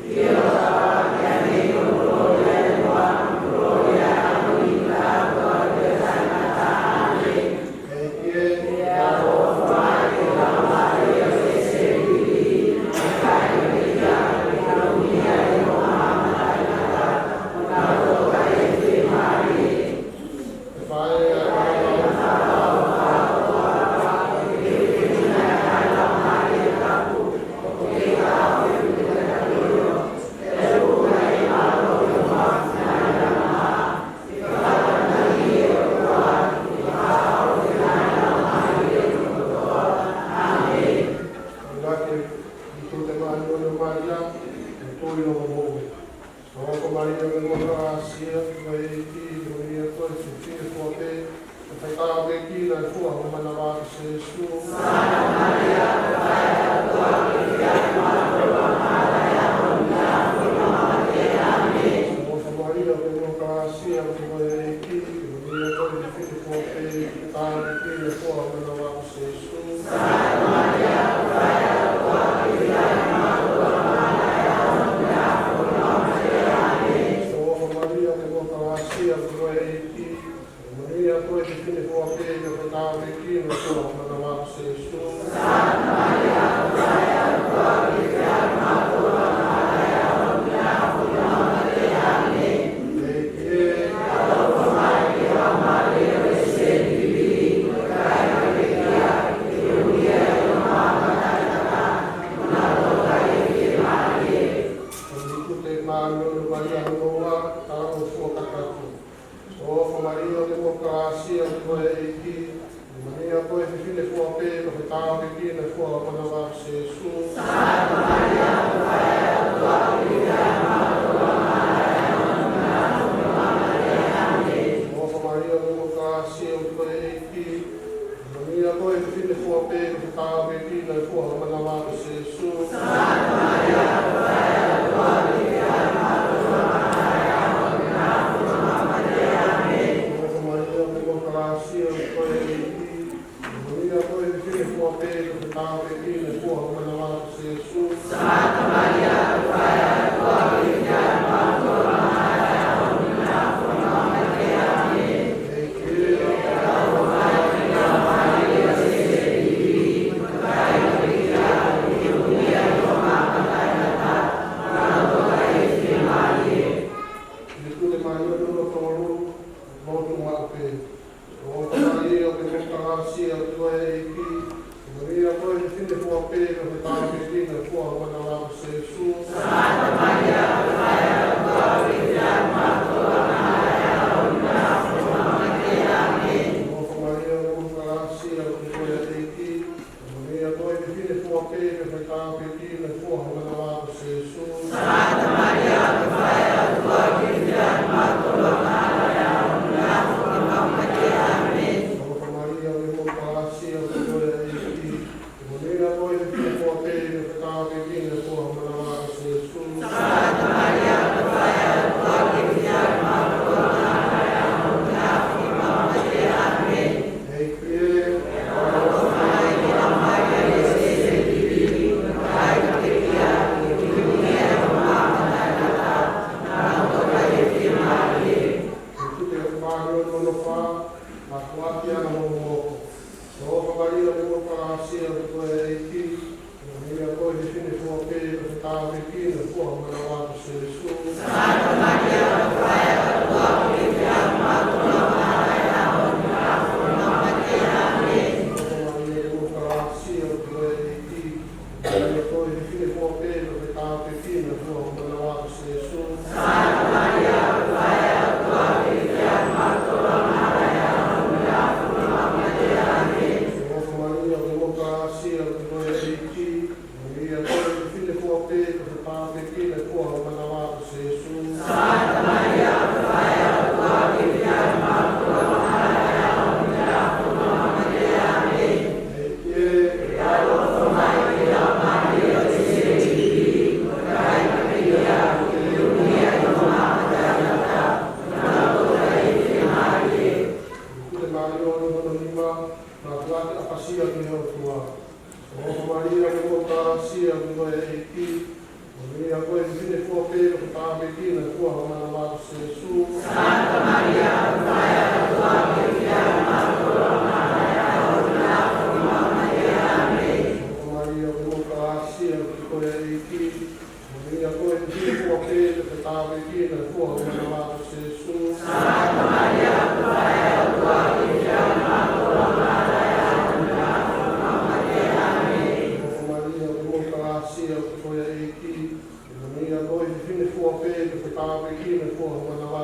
gracia de nós aqui. E agora divine tua pena que está aqui na tua mão amado Jesus.
Santa Maria, Mãe da tua Maria,
Maria, o gracia que foi aqui. E agora divine tua pena que está aqui na tua mão amado Jesus.
Santa Maria, Mãe da tua Maria,
Maria, o gracia que foi aqui. E agora divine tua pena que está aqui na tua mão amado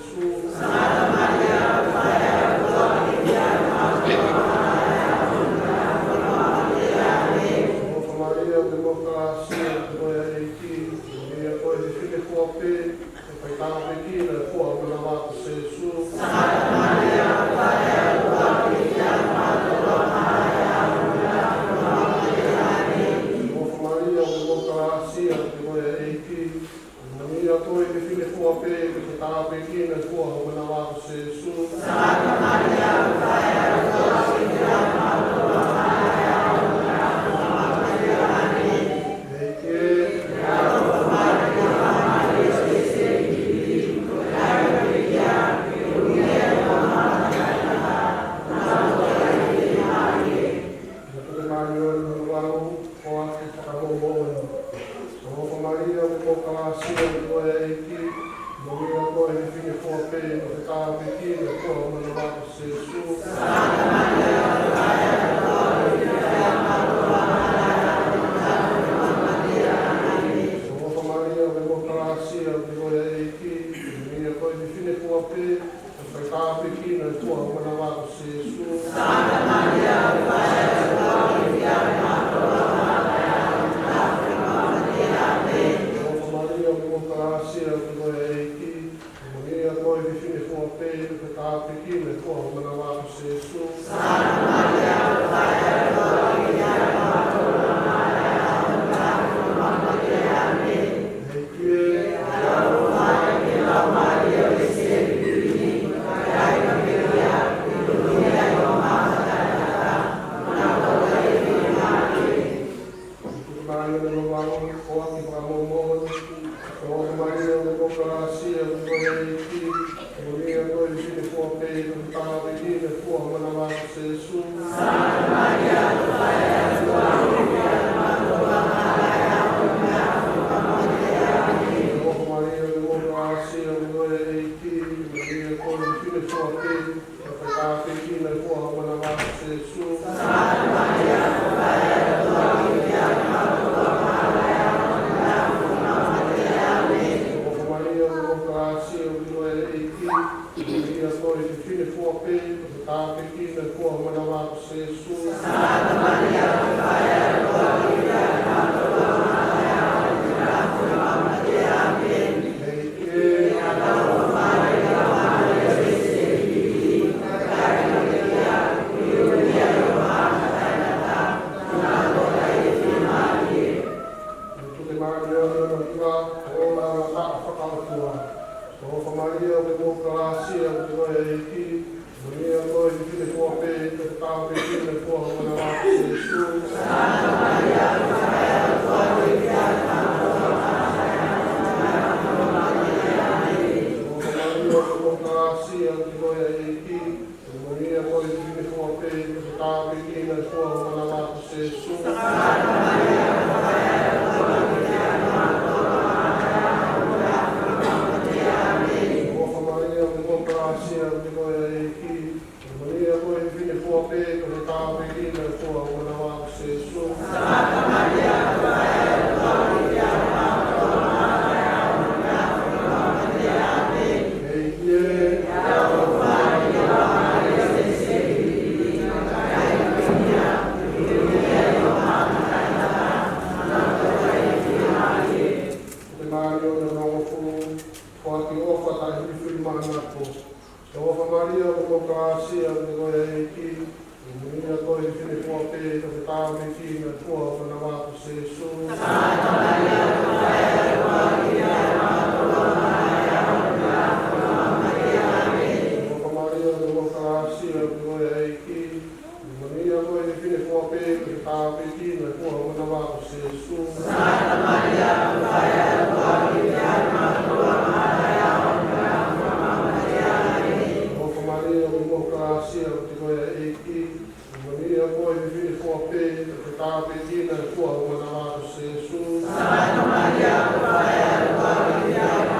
Jesus.
Santa Maria, Mãe da tua Maria,
Pekina, Fua, Manawaka, Jesus.
Santa Maria, Rafaela, tua viviana,
Maria, Gloria Eiki, Maria, Gloria Divina, Fua, Pekina, Pekina, Fua, Manawaka, Jesus.
Santa Maria, Rafaela, tua viviana,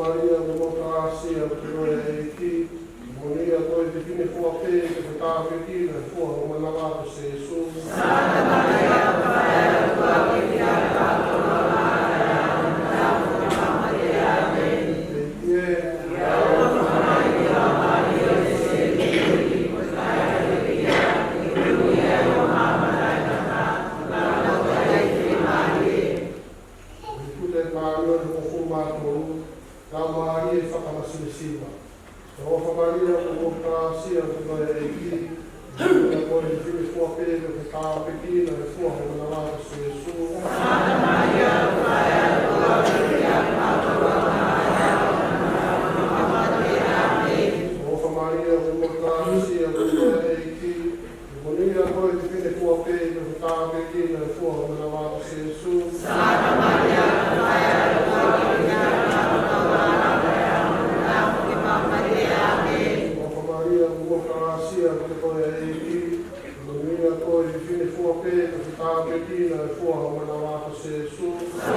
Maria, Democracia, Gloria Eiki, Maria, Gloria Divina, Fua, Pekina, Pekina, Fua, Manawaka, Jesus.
Santa Maria, Rafaela, tua viviana,
Jesus.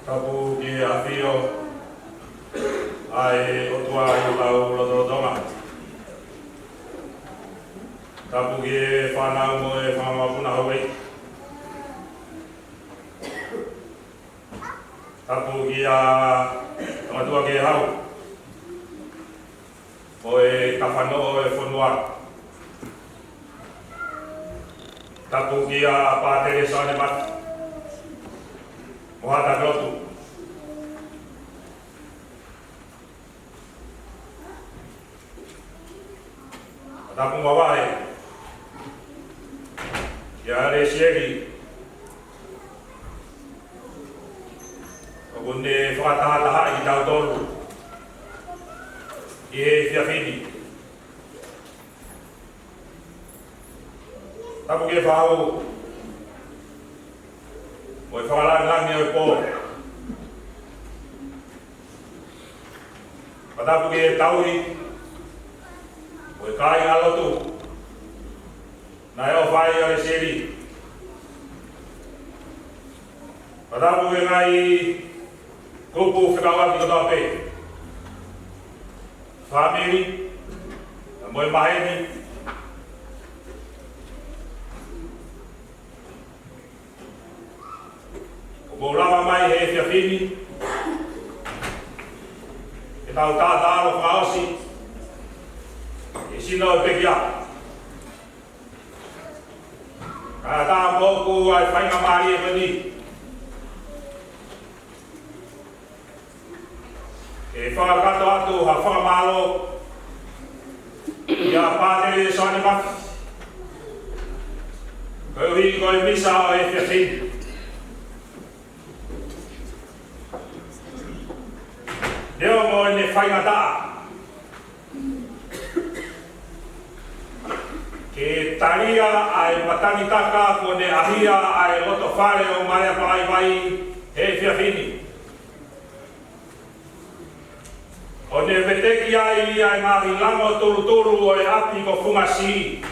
Tapu ki awhio ai o tua i o lau lototonga. Tapu ki e whanau mo e whamapuna hawai. Tapu ki a tamatua ki e hau. O e kawhanoa e whanua. Tapu ki a pātere sāne matu. Mohata rotu. Tapu mawai. Ia re sieri. Ogunde whakatahataha i tau tolu. I e whiawhini. Tapu ke whahau. O e whakalangangi o e pō. Patapu ke tauhi. O e kai ngalotu. Na e o whai o e seri. Patapu ke ngai kupu whikawaki ko tau pe. Whamiri. Mo e maheni. O lava mai he whiawhini. E tau tātāro whaosi. E sino e pekia. Ka tā mōku ai whainga mari e wani. E whakakato atu ha whakamalo. Ia pātere e sāne maki. Kauhi koe misa o e whiawhini. Leo mo ne whaingata. Ke taria ai matanitaka ko ne ahia ai loto whare o mai pai vai he whiawhini. O ne veteki ai ngahi lango turu o e api ko whungasi.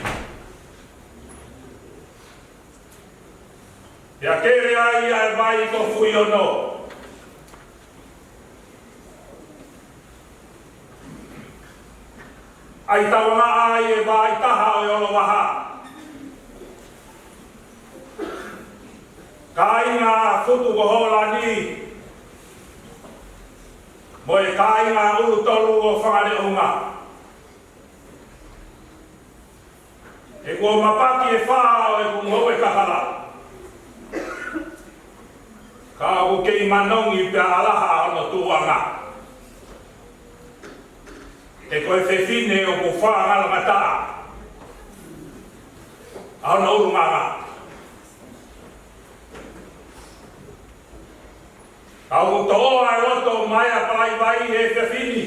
Ia kere ai vai ko whuiono. Ai tawana ai e vai taha o olo waha. Ka inga futu ko hola ni. Mo e ka inga ulu tolu o whangare unga. E kua mapaki e whao e kungo e kakara. Ka uke i manongi pe alaha ono tuanga. E koe whewhine o ko whaangala mataa. Aona urumanga. Au toa e roto mai a pai vai e whewhini.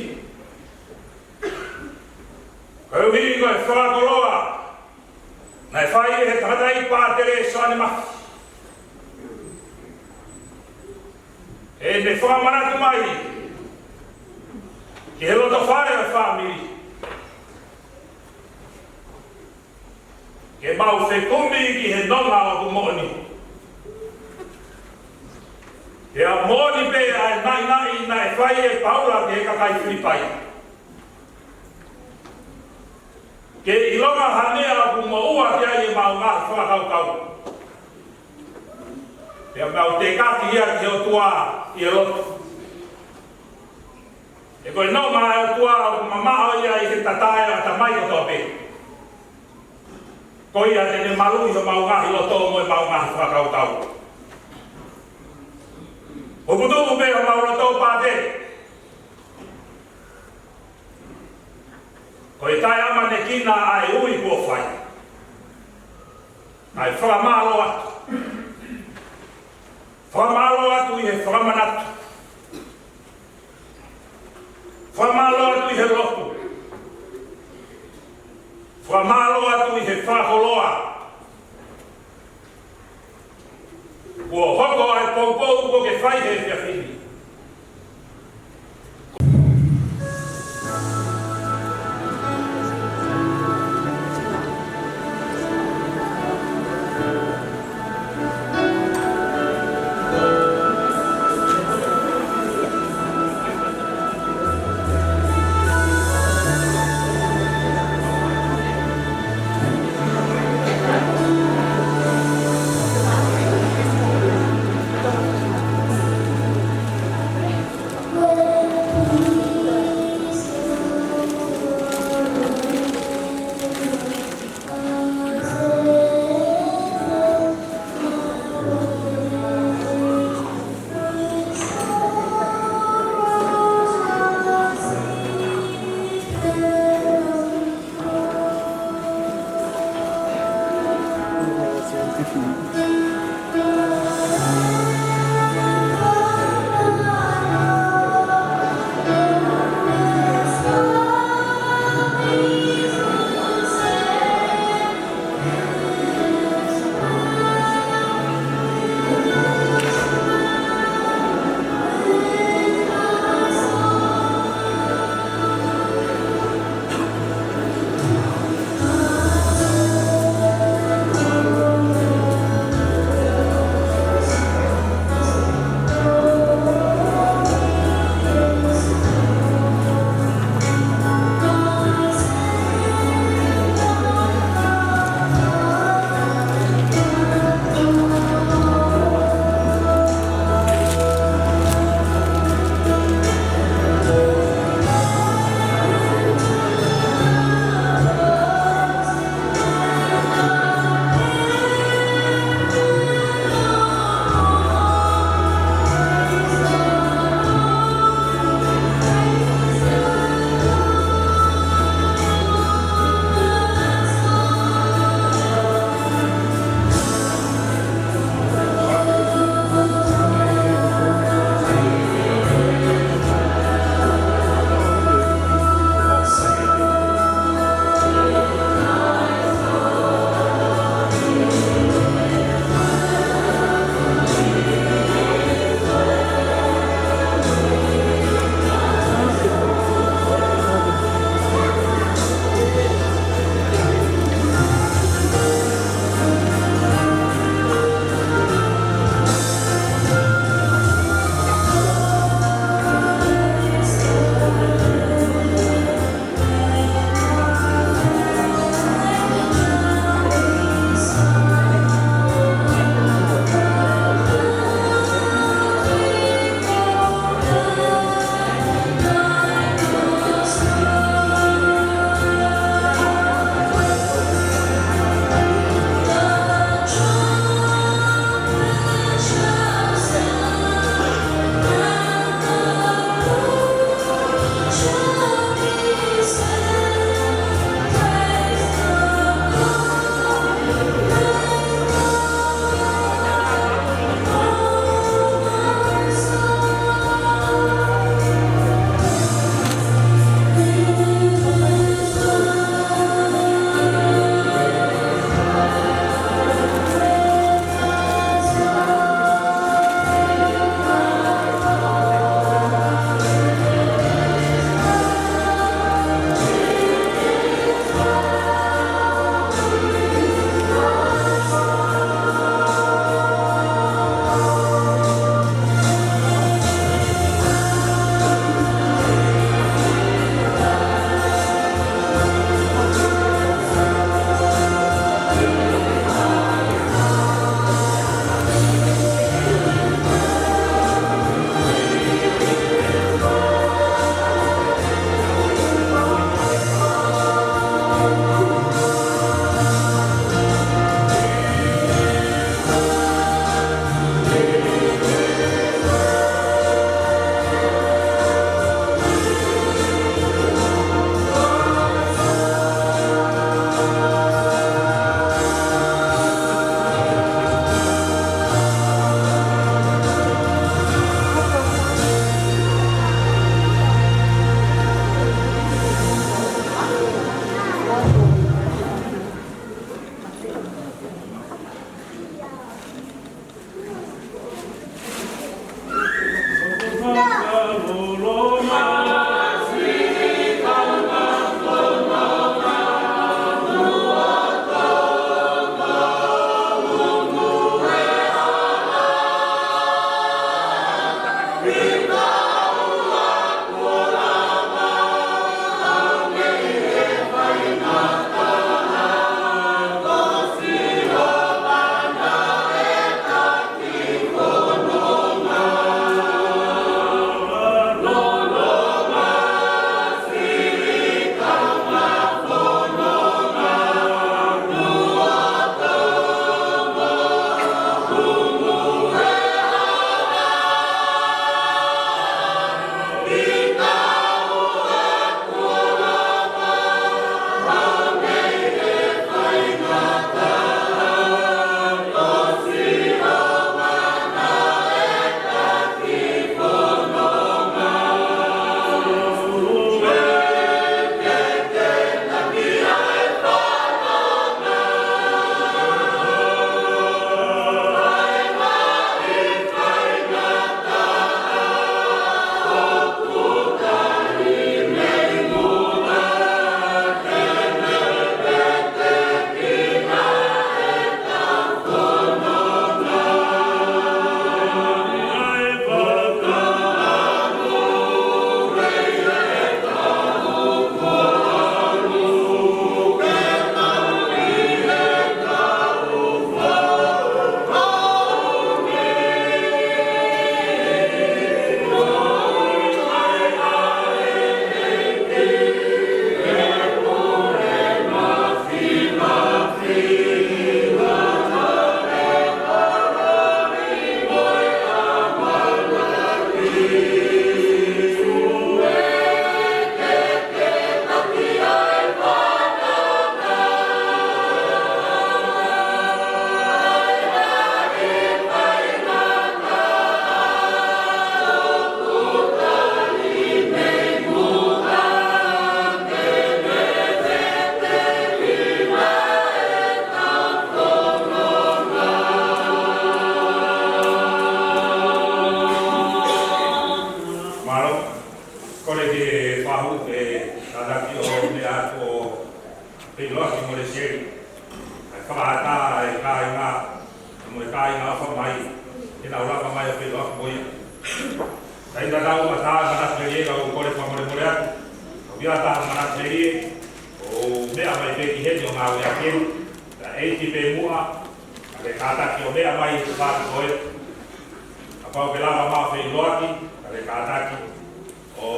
Koe uhi koe whakoloa. Nai whai e tatai pātere sāne maki. E ne whamanatu mai. Ki he roto whare o whamiri. Ke mau whekumi ki he nonga o ku moni. Ke a moni pe ai nai na e whai e paura ke he kakai whiripai. Ke ilonga hanea o ku moua ke ai e mau ngā whakau. Ke a mau te kaki ia ki o tua i e roto. E koe no maa e tua o mamao ia i he tatae a tamai o tope. Koe ia te ne malu i ho maungahi loto mo e maungahi whakautau. O putu upe o mauloto pāte. Koe tai ama ne kina ai ui kua whai. Ai whakamalo atu. Whakamalo atu i he whakamanatu. Whamalo atu i he ropu. Whamalo atu i he whakoloa. Kua hoko ai poupou ko ke whai he whiawhini. whakaata e kāinga, mo e kāinga whamai, e nā uraka mai o whiro aku moia. Kai ta tau ma tā manat me riega o kore whamore more atu, o kia tā manat me rie, o mea mai pe ki heni o ngā ui ake, ta eiti pe mua, a le kātaki o mea mai i whātu koe, a pau ke lava maa whi loaki, a le kātaki, o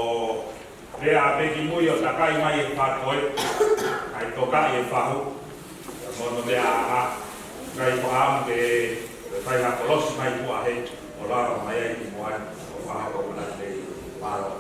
mea pe ki mui o takai mai i whātu koe, ai tokai e whahu, mono mea aha, kai whaam ke whai ha kolosi mai kua he, o lara mai ai ki moai, o whaha o manat me paro.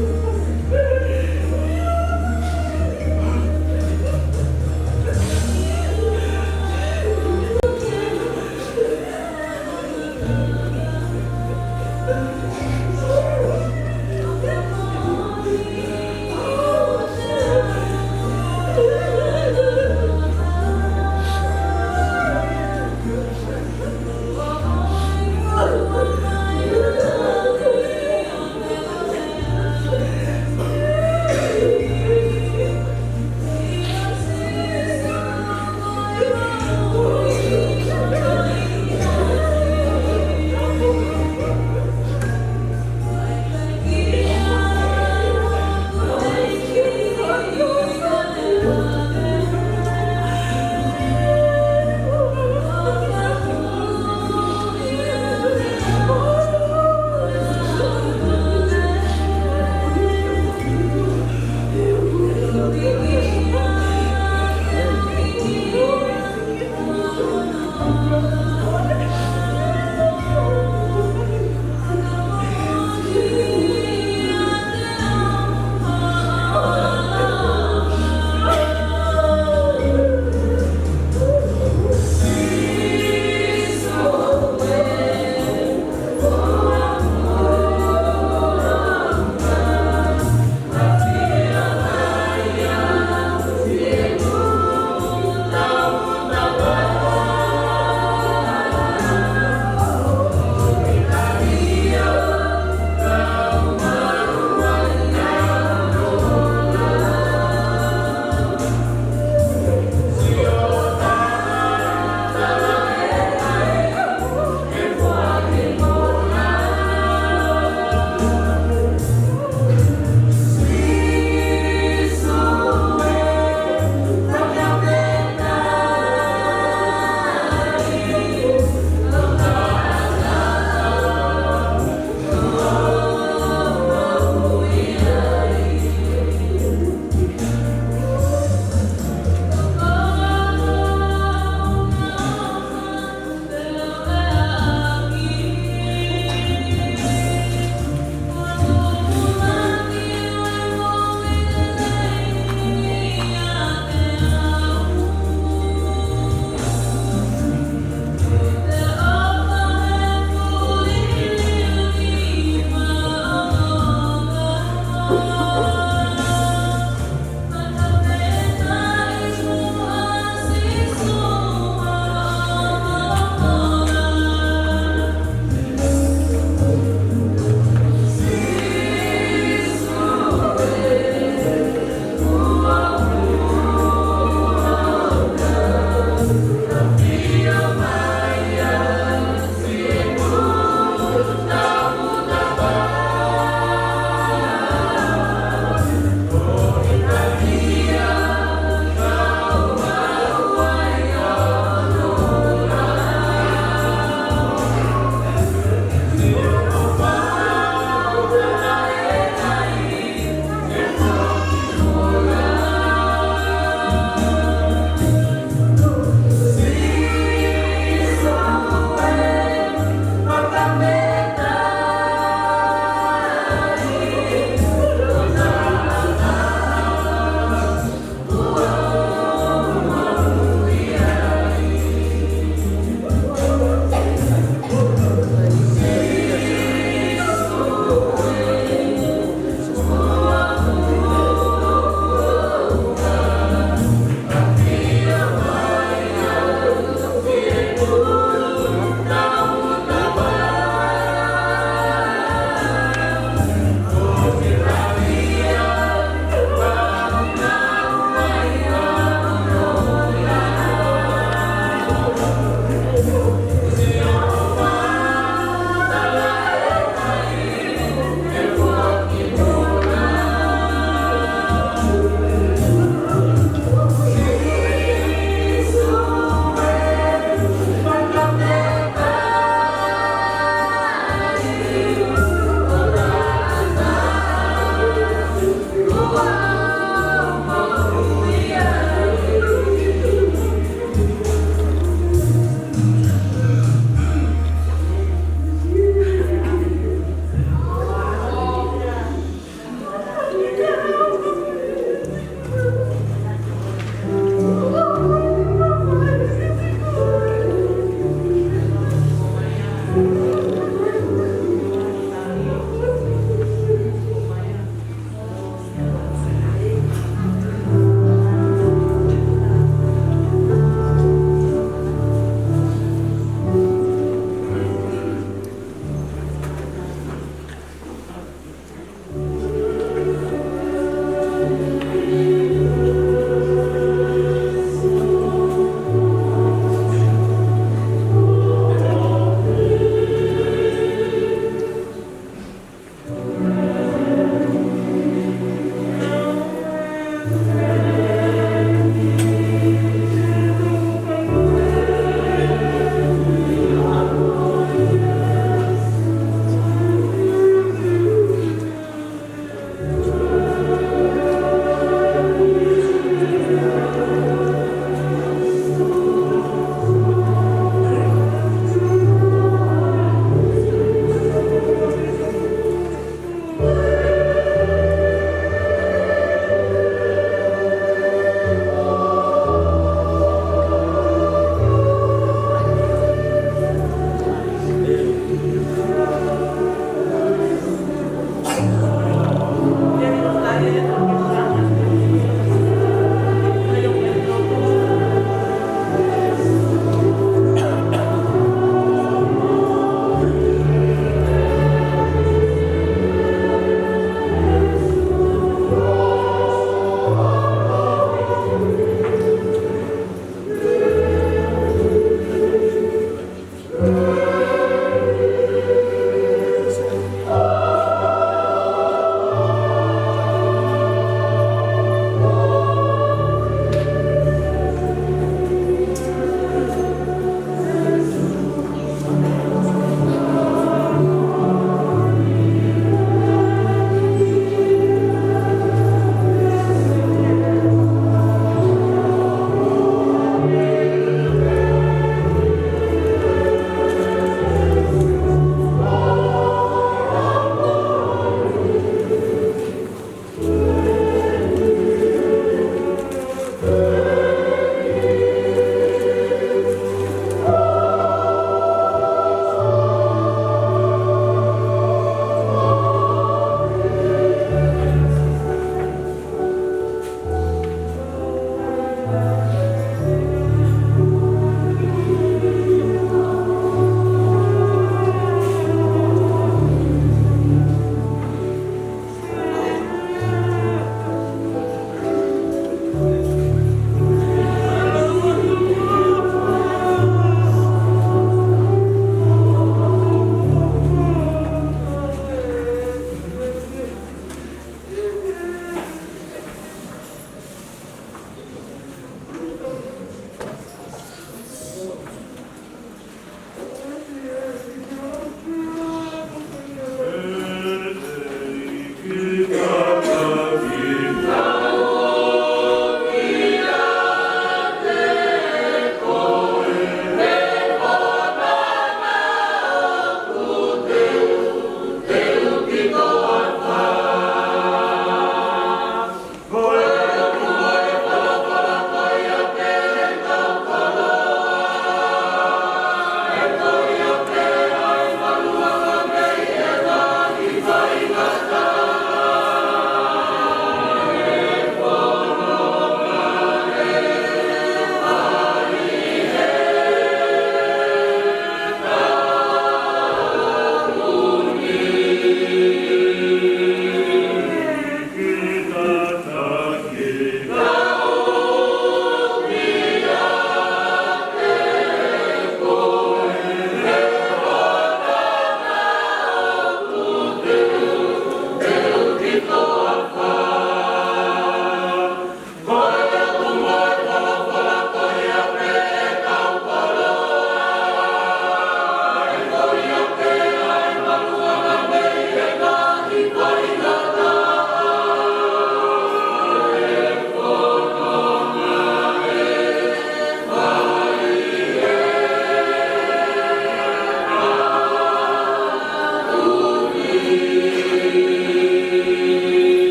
Oh,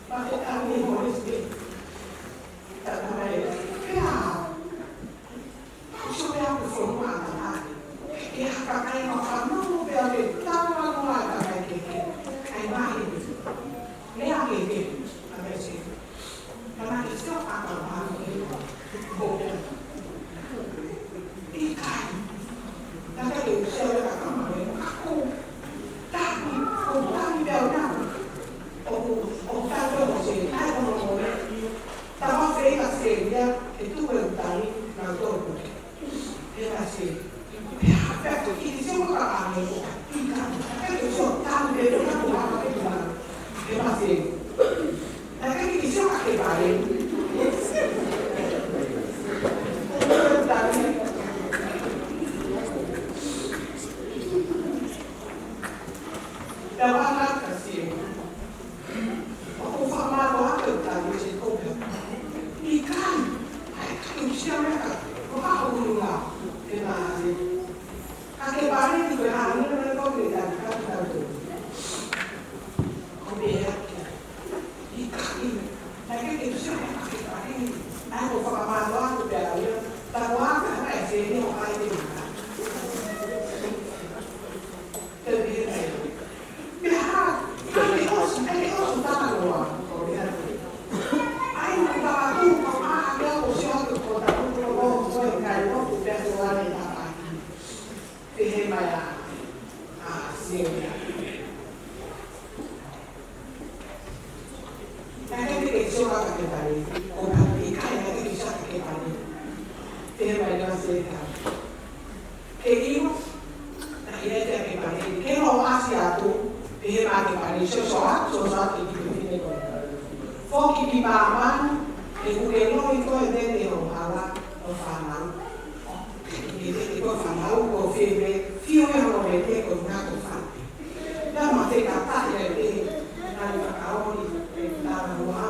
Ma que vale. Então, a marca, assim, o formato lá que eu estava me comprando. E, cara, eu tinha o carro lá, que na aquele barulho que a minha não é comunidade, cara, e naquele que chama aquele barulho, aí eu falo mais lá do pé, tá lá, vai ser, não vai ter. Foki di baman, e kukelo iko edete o hala o fanau. Edete ko fanau ko fiebre, fio e ho vete ko na ko fante. Da ma te kata e na ni kakao ni na noa.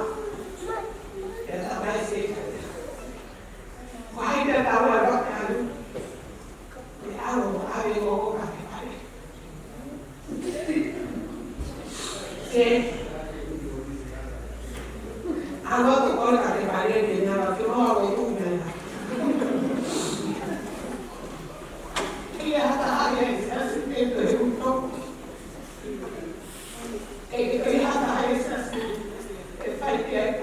E ta vai se. Vai da ta wa ro kalu. E alo ave go ka ke pare. Se allora poi la preparare che andava più nuovo e come andava. E andava a sentire un po'. E che andava a e fai che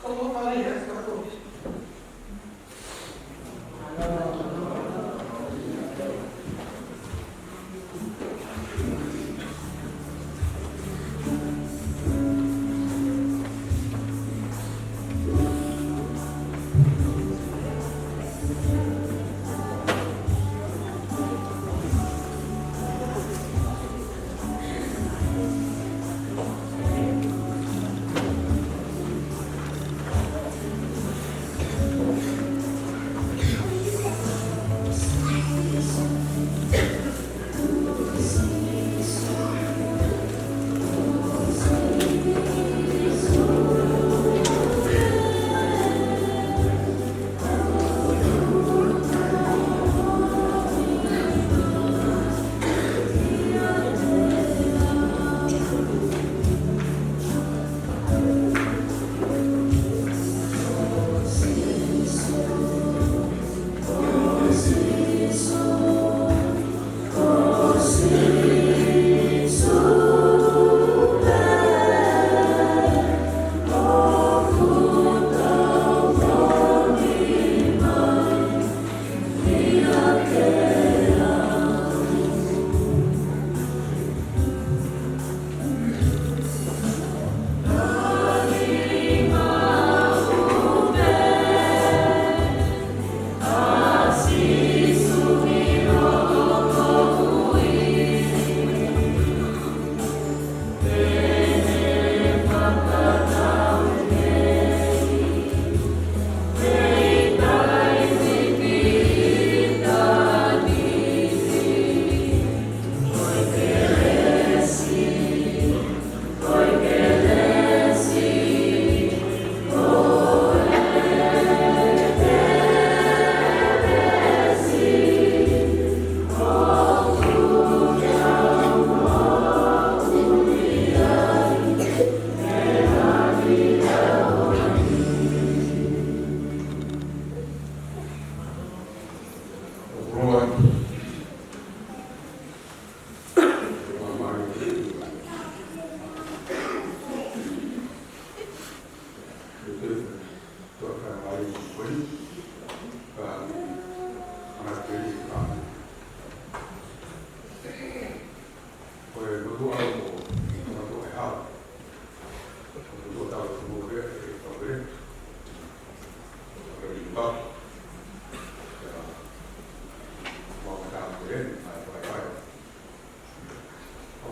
come fare questa cosa?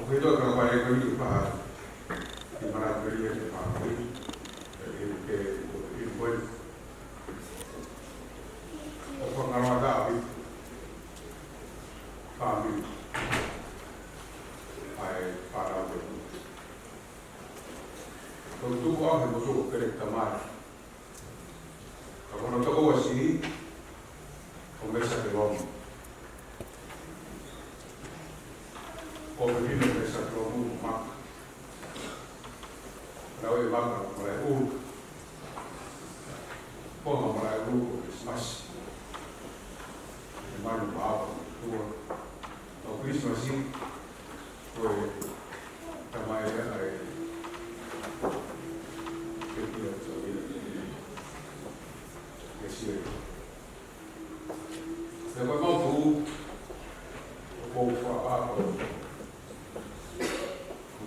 Vedo che non fare quelli qua
tu ko ang mo kere tamar. Ako na to ko si Conversa de Roma. Como vino Conversa de Roma mak. Lawe mak malai Ponga malai Christmas. Mano papa tua. O Christmas sim foi também aí. Depois voltou o povo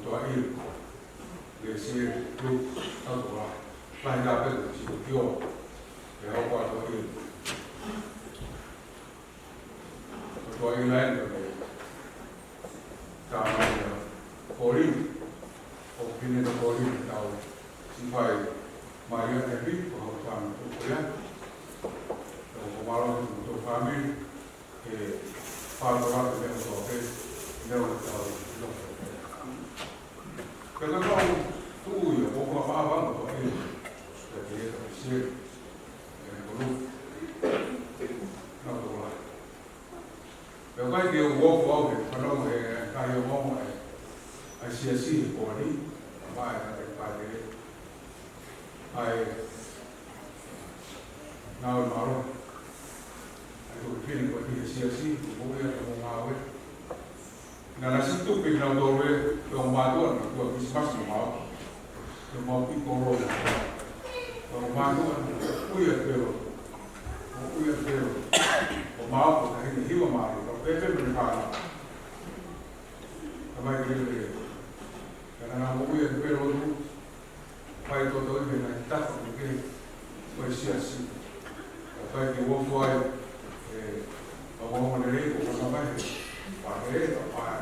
para aí, descer do tanto lá, vai dar pelo tipo pior, é o quarto aí, o aí lá também, tá na Corinto, o filho do Corinto, tá o se vai Maria é rico, o tá no Corinto. O malo do família que faz o lado mesmo só que não pelo não tu eu vou falar vamos tô aí porque você não tô lá eu vai que eu vou falar para não é caiu bom aí se assim por ali vai aí não malo o filho que dizia assim, o governo é mau. Na nascita o filho não dorme, é mago, não é Christmas não mau, é mau piccolo, é mago, o mau porque ele riu mago, o pepe não fala, também ele, na o governo vai todo ele na etapa porque vai ser assim, vai que o outro vai Ông mà đi cũng không phải và thế là phải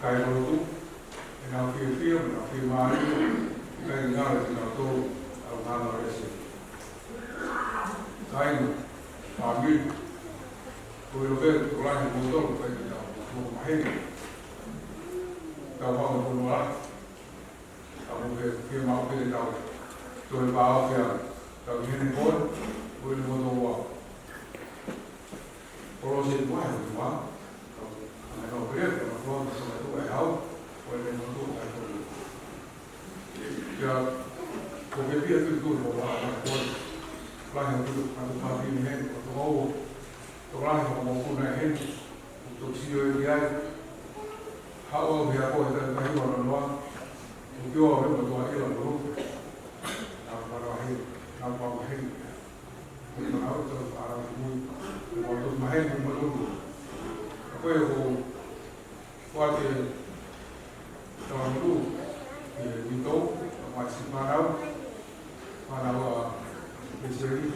cái đầu tu nào phiêu nào phiêu mà cái nào là nào tu ông nào là cái gì cái mà biết tôi biết tôi làm một tổ phải nào một máy tao vào một loại tao một cái máu cái tao tôi vào kia tao nhìn bốn tôi một tổ Kalau saya buat semua, kalau boleh, kalau semua itu bayar, boleh untuk aku. Ya, kalau dia itu bawa aku, lah yang itu aku mati ni, aku lah yang mau punah ni, untuk siapa dia, hawa dia aku itu bayi orang luar, untuk orang berdoa ilah dulu, apa lagi, Menau terus arah bumi, waktu main menunggu. Apa yang waktu tahun itu di Tau masih Manau Mesiri,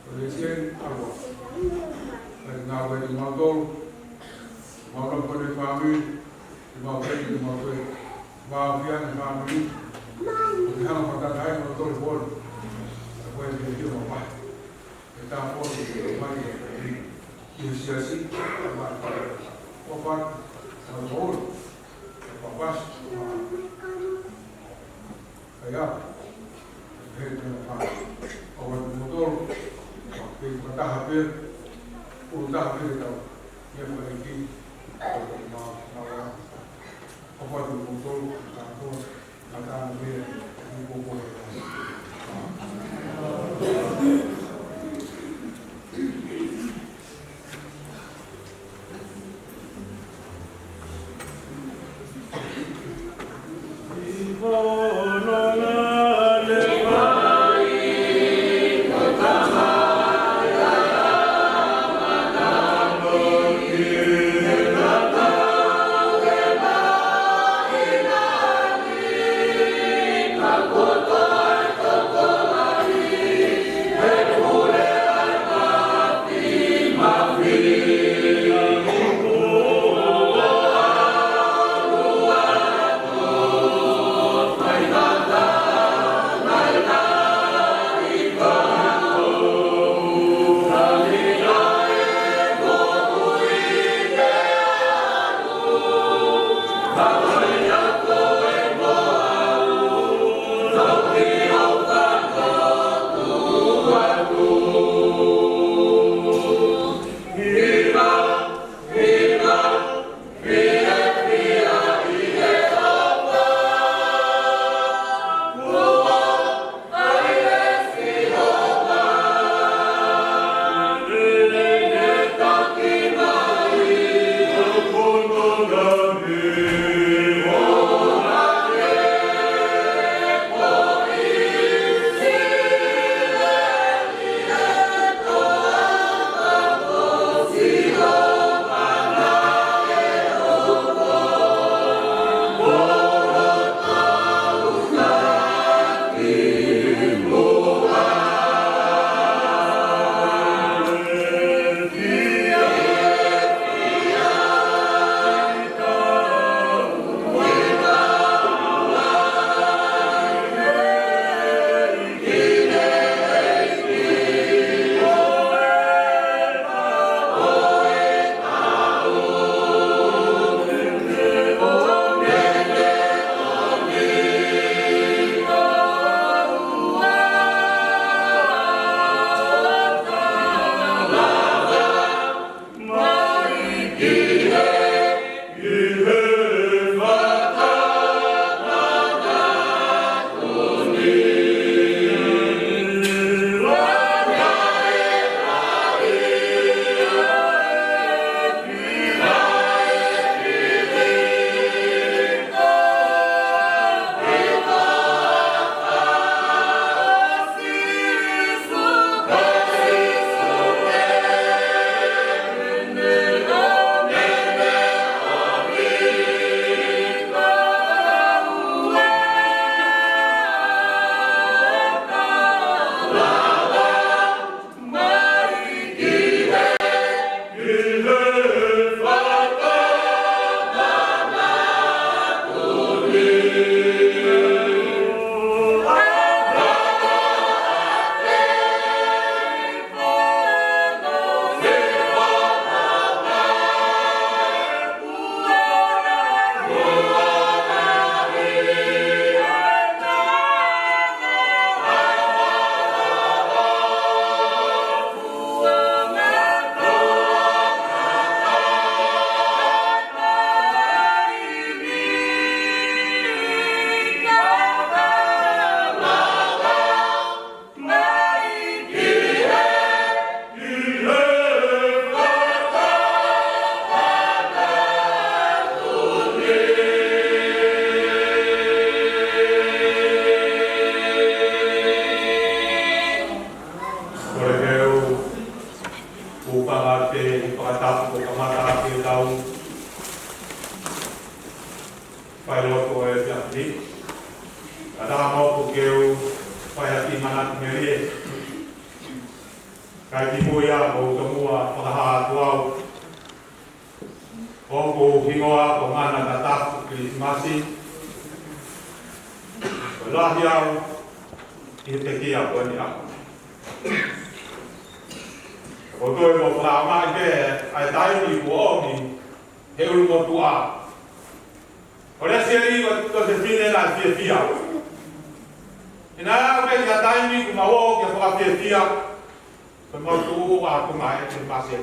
Malaysia Arwah, dan ngawe di Montol, malam pada kami, di Mafian kami, di hang pada lain Montol pun, apa yang dia mahu. Kita pun mari inisiasi obat alkohol, papas, kayak obat motor, kita hampir tahu yang memiliki obat motor atau akan dibuat.
Amen.
pai loto e te apni. Ada mau ku keu pai ati manat meri. Kai ti moia o tomua paha tuau. O ko hingoa o mana tata Krismasi. Lahi au i te kia ko ni aku. O toi mo pra mai ke ai tai ni ko ni he ulu mo tua. O le seri ko te fine la fia. Ina o ke ya tai ni ko mawo ke fa fia. Ko mo tu a ko mai te pase.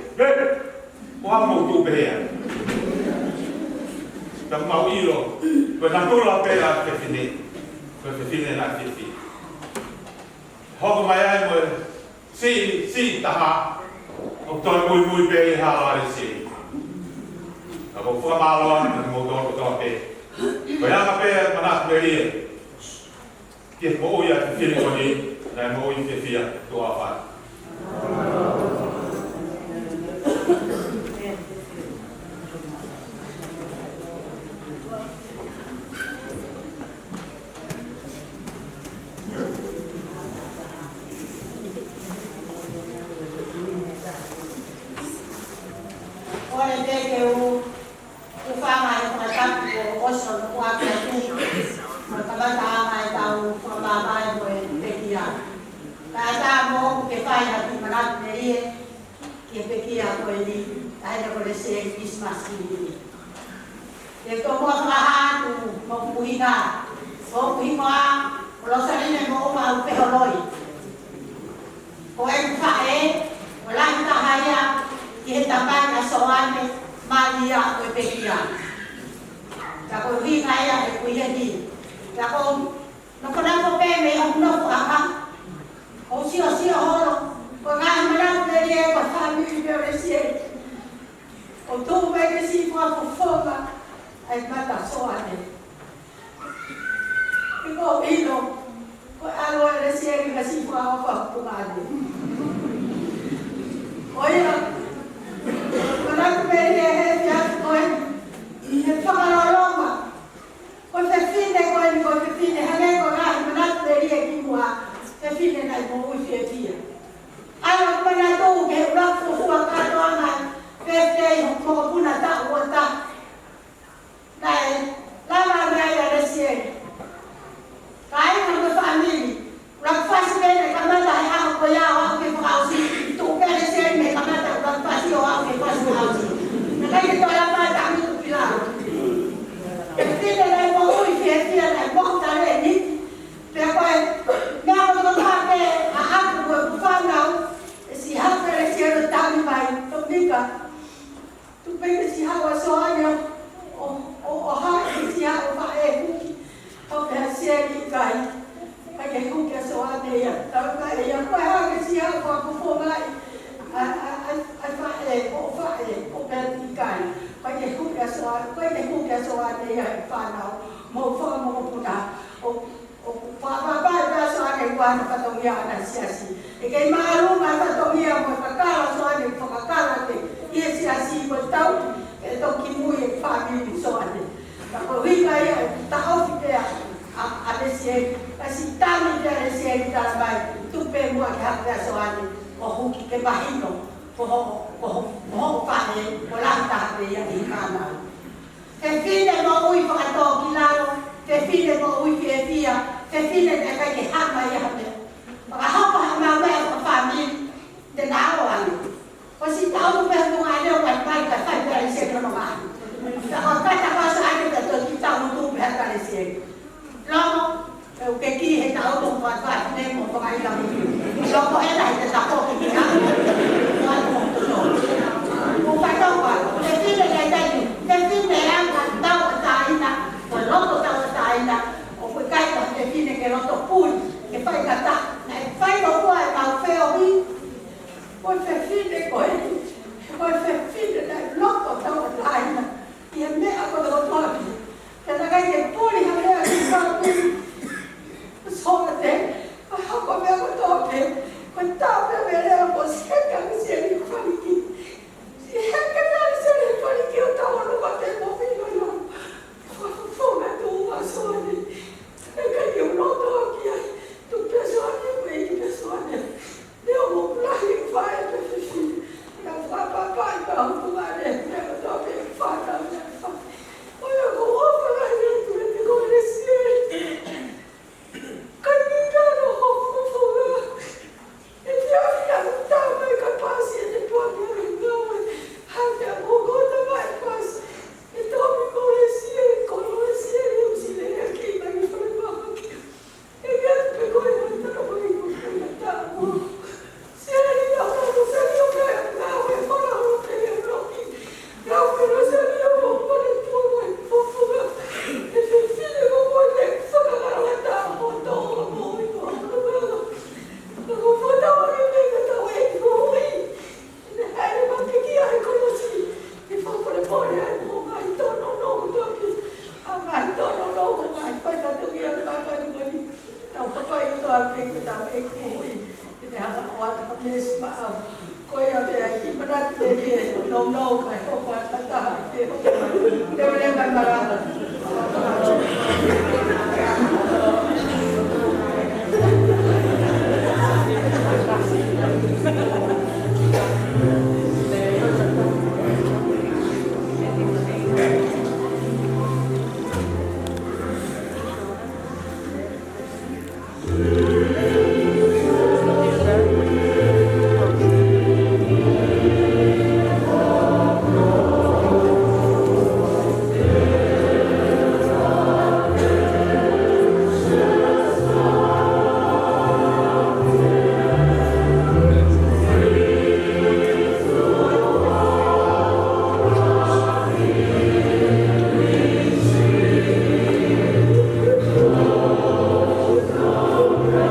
Ko ha mo tu be. Ta mau ilo. Ko na tu la pe la te fine. Ko te fine la fia. Ho mai ai mo si taha. O toi mui pe ha la si. Ako fua malon mo do pe. Ko ya pe mana meri. Ke mo ya te fine ko ni na mo i te fia to afa.
papai itu apa kita ekui kita harap kuat habis maaf kau yang dia ibadat dia nom kai kau kuat kata dia boleh marah Amen.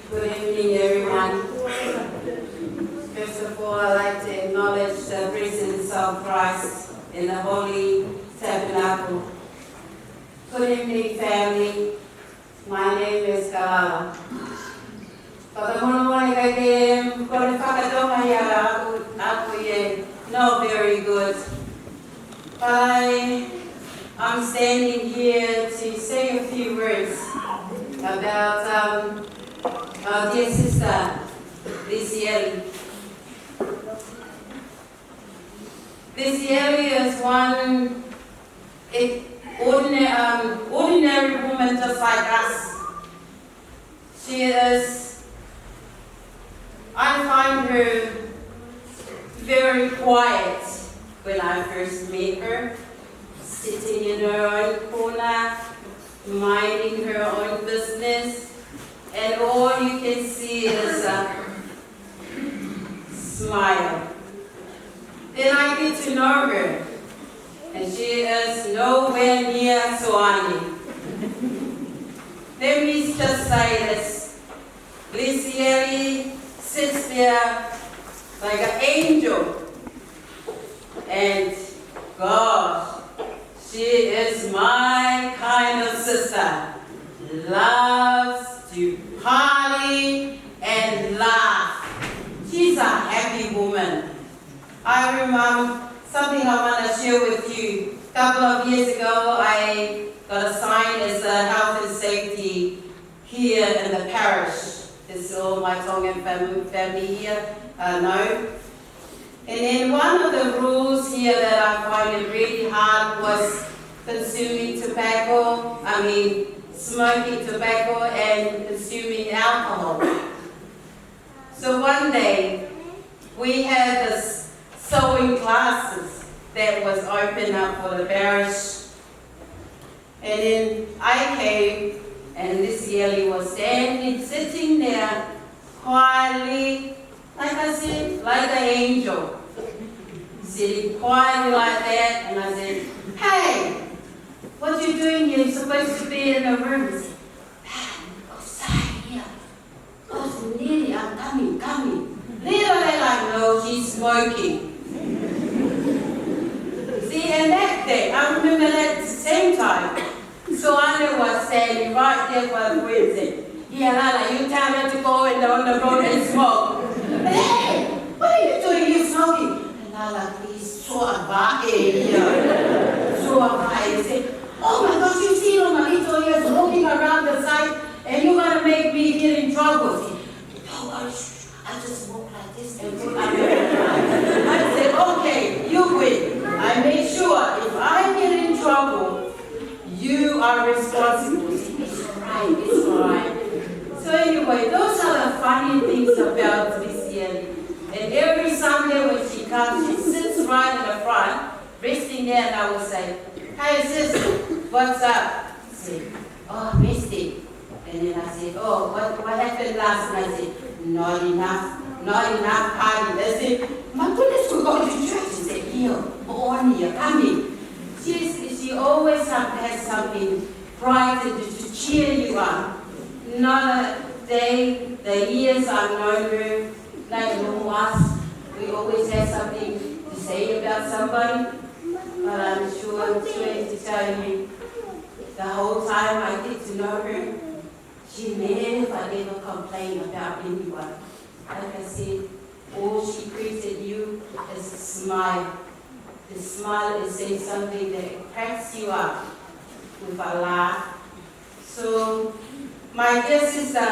Good evening, everyone. First of all, I'd like to acknowledge the presence of Christ in the Holy Tabernacle. Good evening, family. My name is Kalala. Not very good. But I'm standing here to say a few words about our dear sister, Lisieli. Lisieli is one ordinary woman just like us. She is, I find her very quiet when I first met her, sitting in her own corner, minding her own business, and all you can see is a smile. Then I get to know her, and she is nowhere near Suani. Let me just say this. Lisieli sits there like an angel, and gosh, she is my kind of sister. Loves to party and laugh. She's a happy woman. I remember something I want to share with you. A couple of years ago, I got assigned as a health and safety here in the parish. This is all my Tongan family here know. And then one of the rules here that I find it really hard was smoking tobacco and consuming alcohol. So one day, we had this sewing classes that was open up for the parish. And then I came, and Lisieli was sitting there quietly, like I said, like an angel. Sitting quietly like that, and I said, "Hey, what you doing here? You're supposed to be in the room." He said, "Outside here. Oh, Nelly, I'm coming. Little they like, no, she's smoking." See, and that day, I remember that at the same time. So Anna was standing right there for the Wednesday. "Yeah, Lala, you tell her to go and on the road and smoke." "Hey, what are you doing? You smoking?" And Lala, please, so I said, "Oh my gosh, you see Romalito here smoking around the site, and you're gonna make me get in trouble." She said, "Don't worry, I just smoke like this and put my I said, "Okay, you win. I make sure if I get in trouble, you are responsible." She said, "It's all right. So anyway, those are the funny things about Lisieli. And every Sunday when she comes, she sits right in the front, resting there, and I will say, "Hey sis, what's up?" She said, "Oh, Misty." And then I said, "Oh, what happened last night?" I said, not enough party." I said, "My goodness, we're going to church." She said, "Here, on here, coming." She always has something bright to cheer you up. Not a day, the years I've known her, like us, we always have something to say about somebody. But I'm sure to tell you, the whole time I get to know her, she never ever complained about anyone. Like I said, all she greeted you is a smile. The smile is saying something that cracks you up with a laugh. So, my dear sister,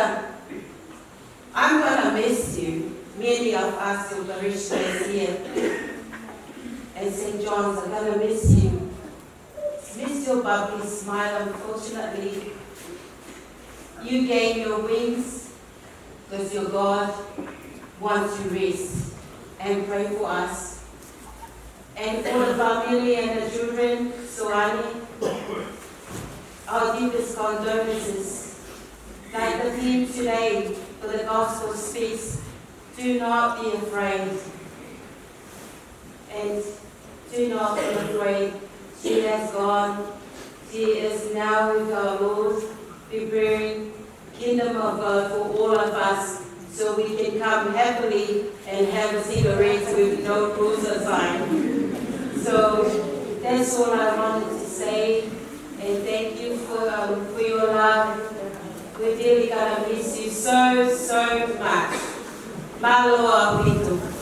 I'm gonna miss you. Many of us in parishioners here and St. John's are gonna miss you. Miss your bubbly smile. Unfortunately, you gain your wings because your God wants you rest, and pray for us. And for the family and the children, Suani, our deepest condolences. Like the theme today for the gospel speaks, do not be afraid. And do not be afraid. She has gone. She is now with our Lord, preparing kingdom of God for all of us, so we can come happily and have cigarettes with no cruise sign. So that's all I wanted to say, and thank you for your love. We're really gonna miss you so, so much. Malo Pito.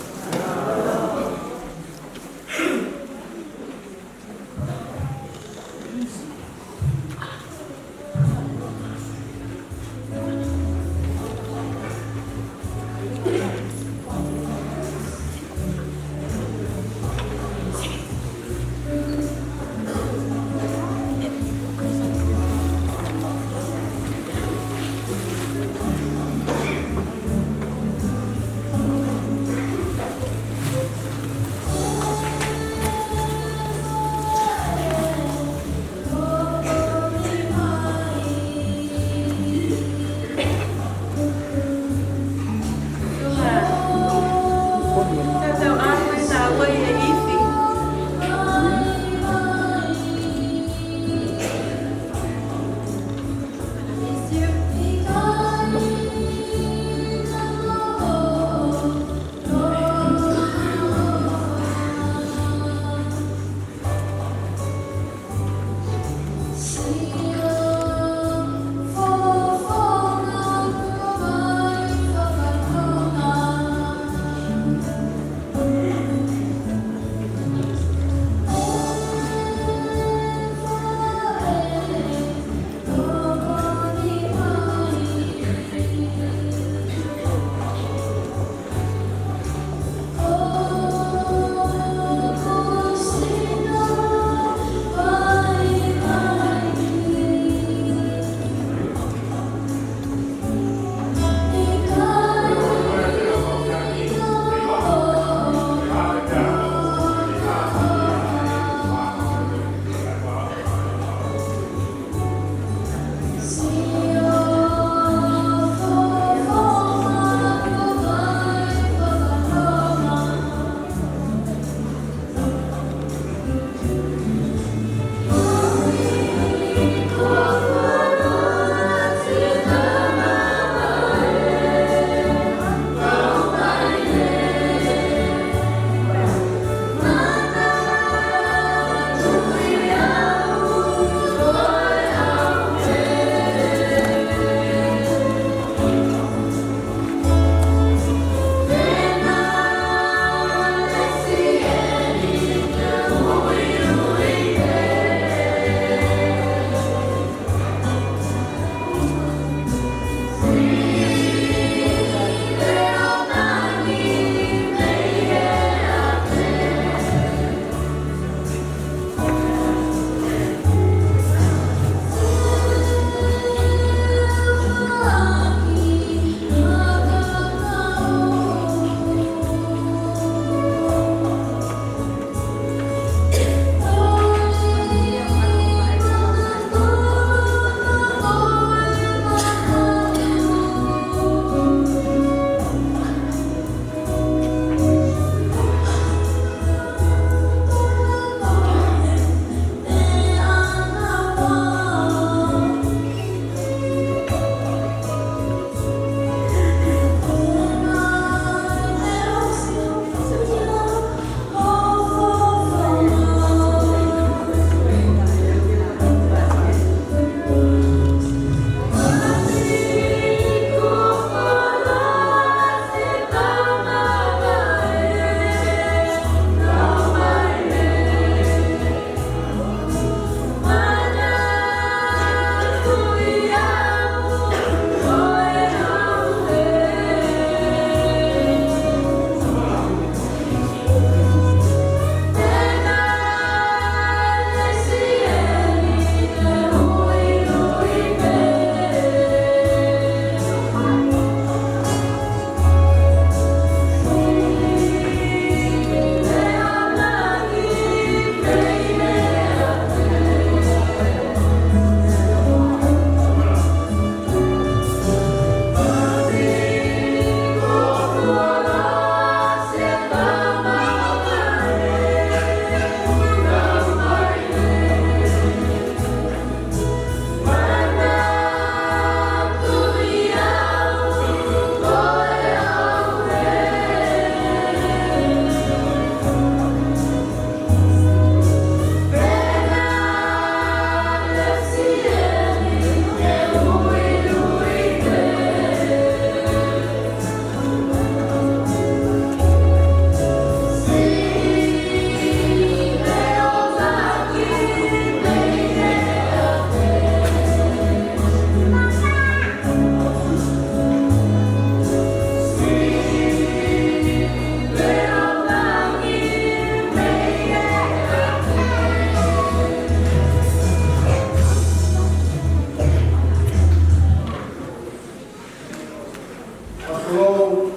Pastor,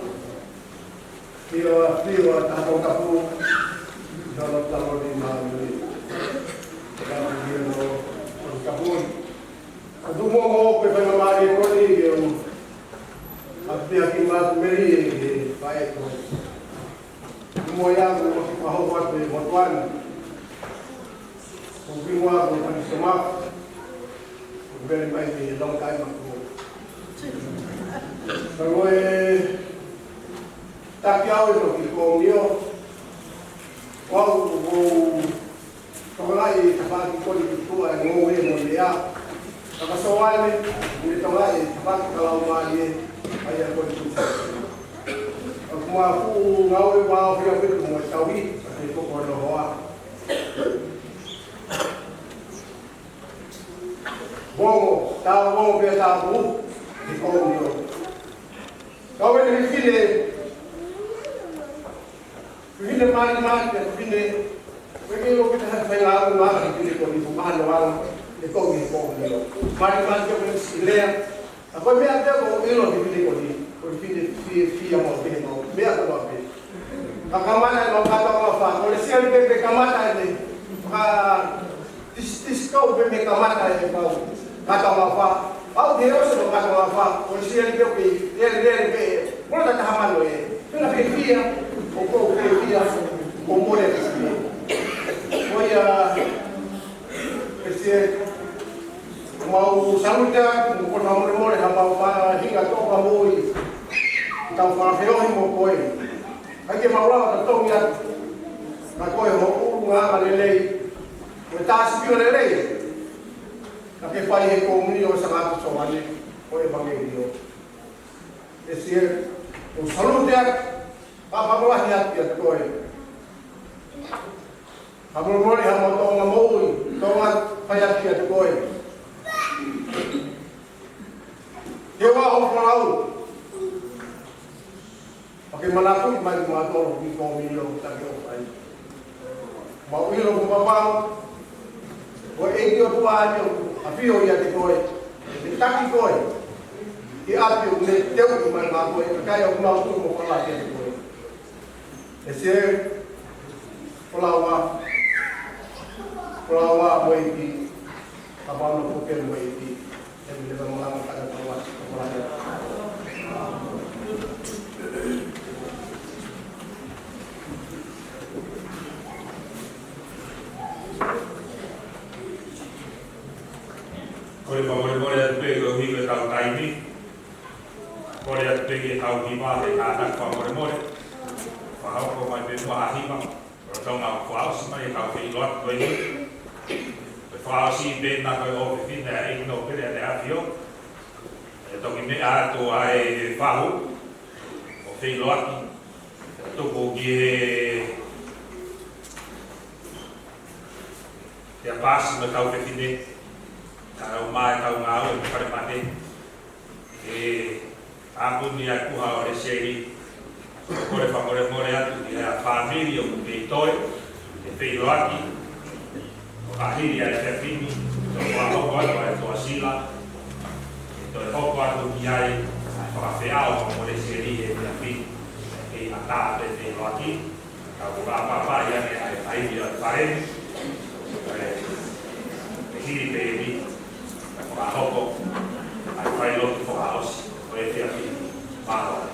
Pio, tapos kapu, dalam tahun 5 menit. Kalau dia no kapun, adu mo ko pa mamari ko ni yung abdi akimat meri baik ko. Mo ya ko mahawat ni Motwan. Kung biwa ko pa sumak. Very might be a long time ago. Pero tapiao ito kung niyo. Wow, Tolai tapati ko di ko ay ngowe mo niya. Nakasawal ni tolai tapati kalau mali ay ko di ko. Ako ngawe wa ko ko mo tawi ay ko ko no wa. Bongo, tao bongo pe tao di ko niyo. Kau ni Pili mali pili Pwede mo kita sa mga araw mga pili ko, di bumahan na wala, ito ang hindi ko nilo. Mali-mali ko ng silaya. Ako may ate ko, ilo, di pili ko di. Kung pili mo, pili mo, may ate mo, pili. Kakamata, mga kata ko mga fa. Kung siya ni Pepe kamata, tis ko, Pepe kamata, kata mga fa. Ako, di ako sa mga kata mga fa. Kung siya ni Pepe, Pepe, mula tatahaman mo eh. Kung napipia, o pipia, kung mula pipia. Esse mau saluda com o amor hamba hinga to kamoi tau fa feo mo koi ake maula to ya ka koi ho nga malelei o tas pio lelei ake pai he komunio sa gato so ale o evangelio esse o saluda pa pa ya koi Abang boleh hamba tong ngamoi, tongat payat kia tukoi. Dewa oflau. Pakai malaku mari mator di komilo tak ofai. Mau ilo ko babang. O engio tuajo, afio ya tukoi. Taki koi. Ki apio ne teu man makoi, kaya ulau tu mo pala kia tukoi. Ese pelawa moiti abang no poker moiti yang bila mengulang pada perwas kepulauan.
Boleh pergi ke tahu kaini, boleh pergi tahu hima de anak boleh. Faham kau mai semua hima. Kalau nak faham semua yang kau pilot boleh. Faham si ben nak kau ofis ni, ini nak kerja di avio. Itu ini ada tu ay faham, ofis pilot. Itu bagi dia pas nak ofis ini. Kalau mai kau ngau pada mati. Ampun dia aku harus seri. Boleh atu dia família o peitor de Feiroaqui a ria de Fini o agora vai to asila então é pouco do que aí para feal como ele seria de Fini que a tarde de Feiroaqui a papá ya aí de parede ele baby para pouco aí vai outro para house vai ter aqui para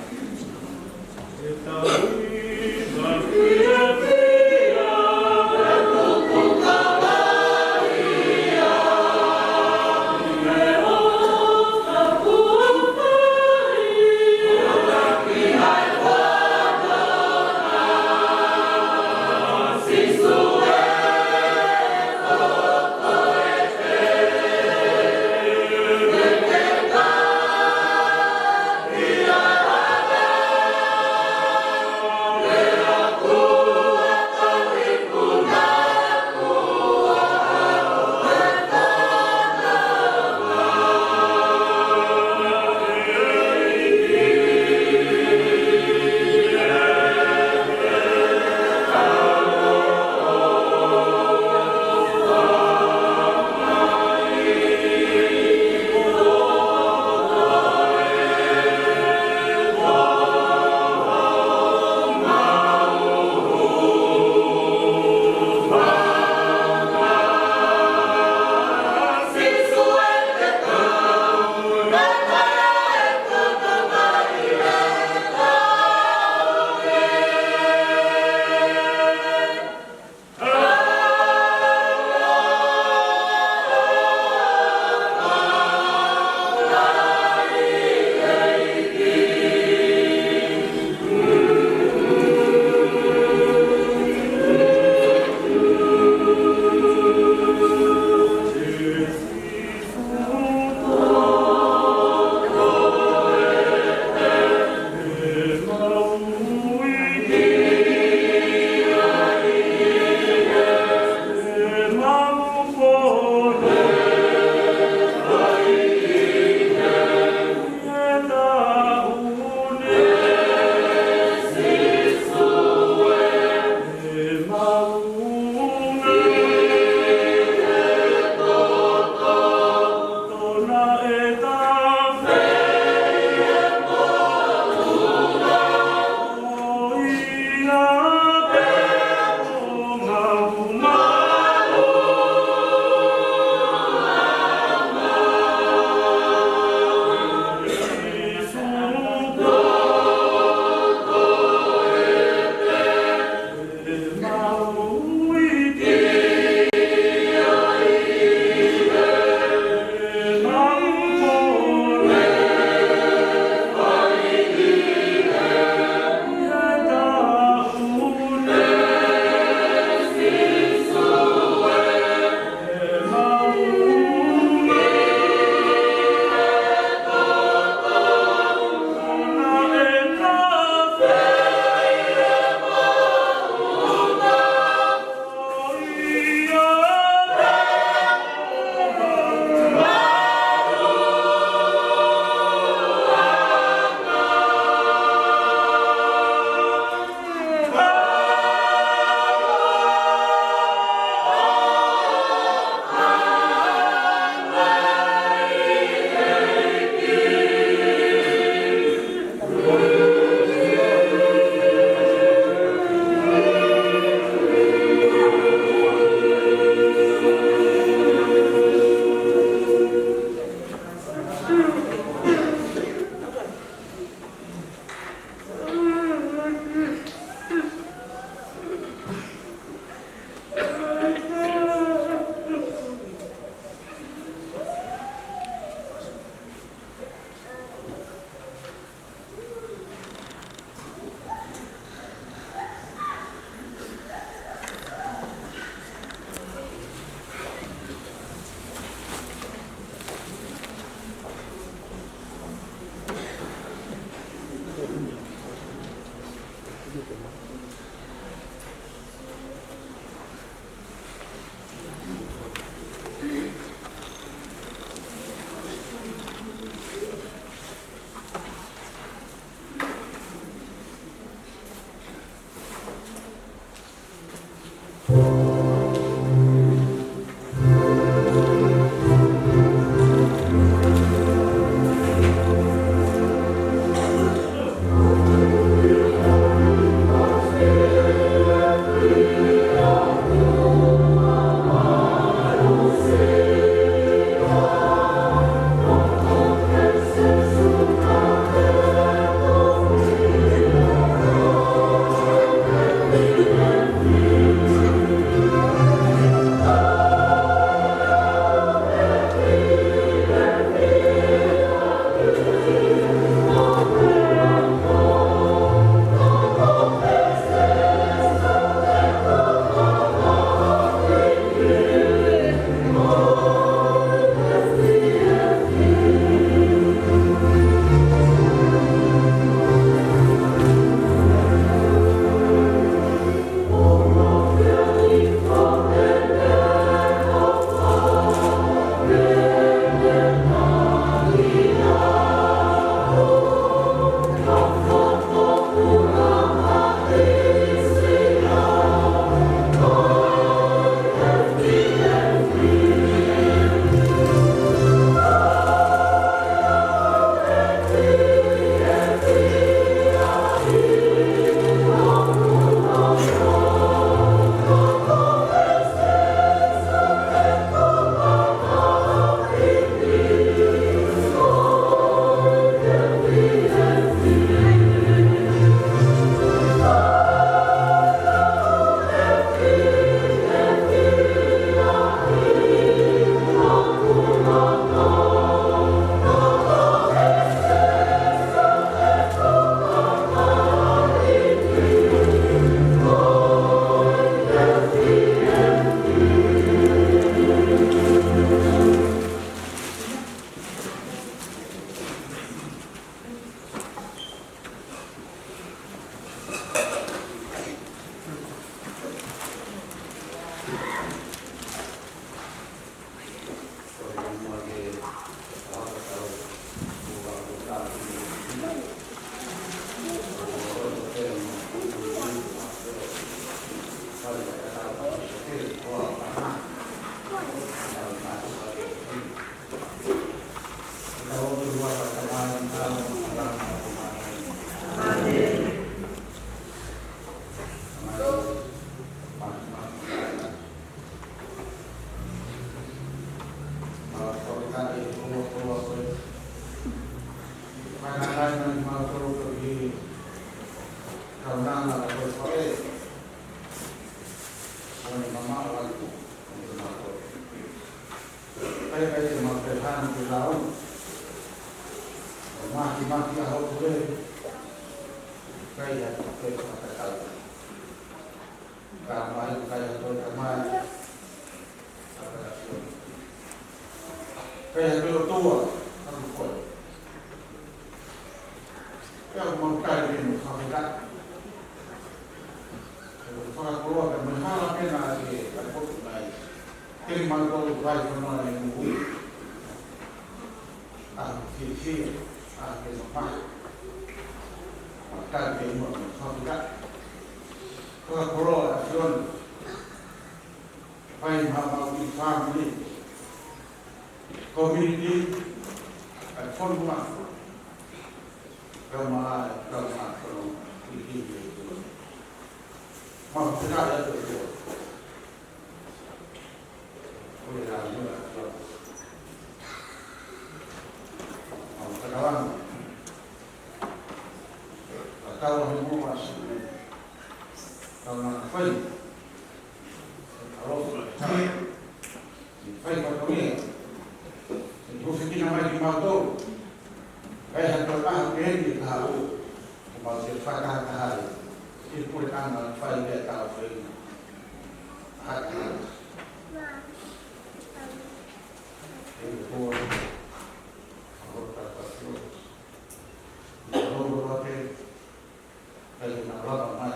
Kalau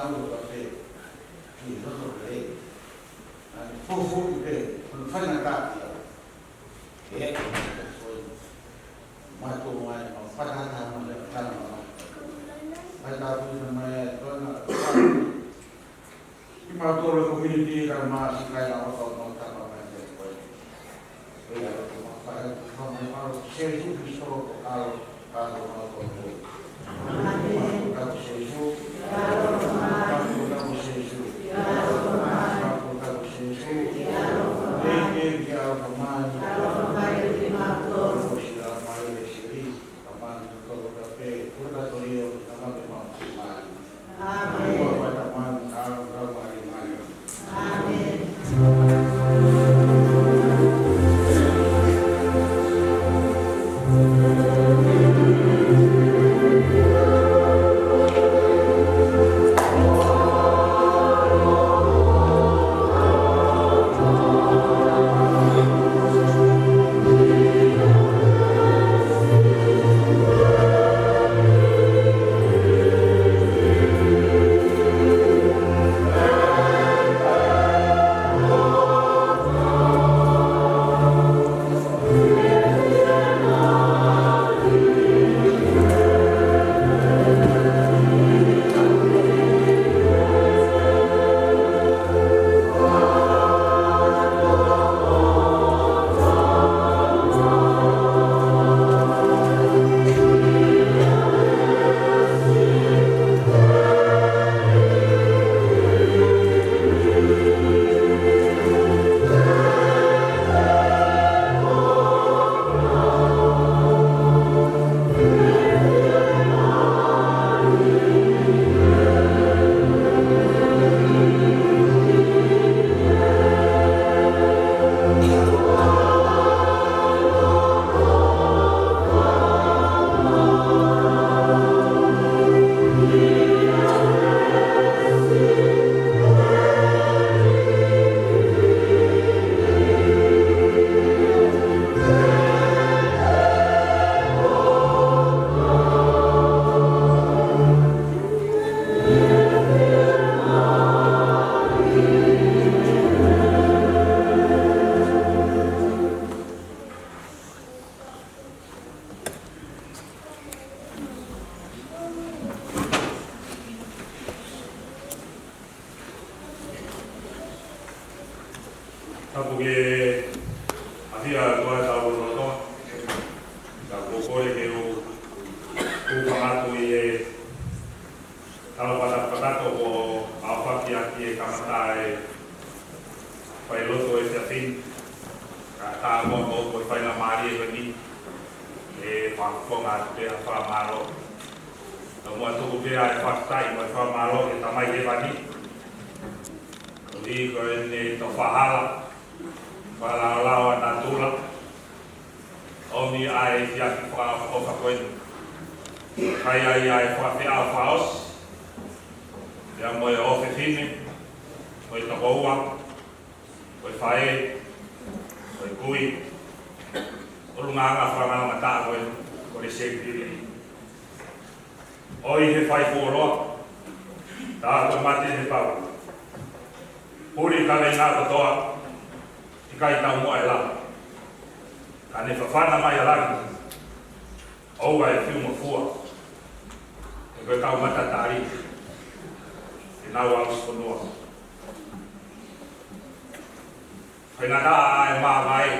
malu tapi ini loh leh. Fufu itu fana tak. Ya, matu mai pada tahun depan. Ada tu namanya tu nak. Di matu community kan masih kaya orang tak apa apa. Ya, pada tahun depan saya tu bisa kalau matu. Kalau sesuatu, kalau sesuatu,
Porque havia duas aulas no tom, da Cocoe que o Pamato e talo patato o Alfaki aqui Kamata e fai loto esse assim, tá bom o fai na Maria veni e fonga te fa malo. No mo to be ai fastai mo fa malo e tamai de vani. Digo en to fahala para lawan natura oni ai ya fa o fa koin kai ai fa te a faos ya mo o fe fine mo to boa mo fae mo kui o lunga nga fa nga mata ko le sekti oi he fai foro ta to mate he pa puri ka le nga to kai tau mo ela kane fafana mai ala o vai filmo fua e vai tau mata tari e na wa skono kai na da ai ma mai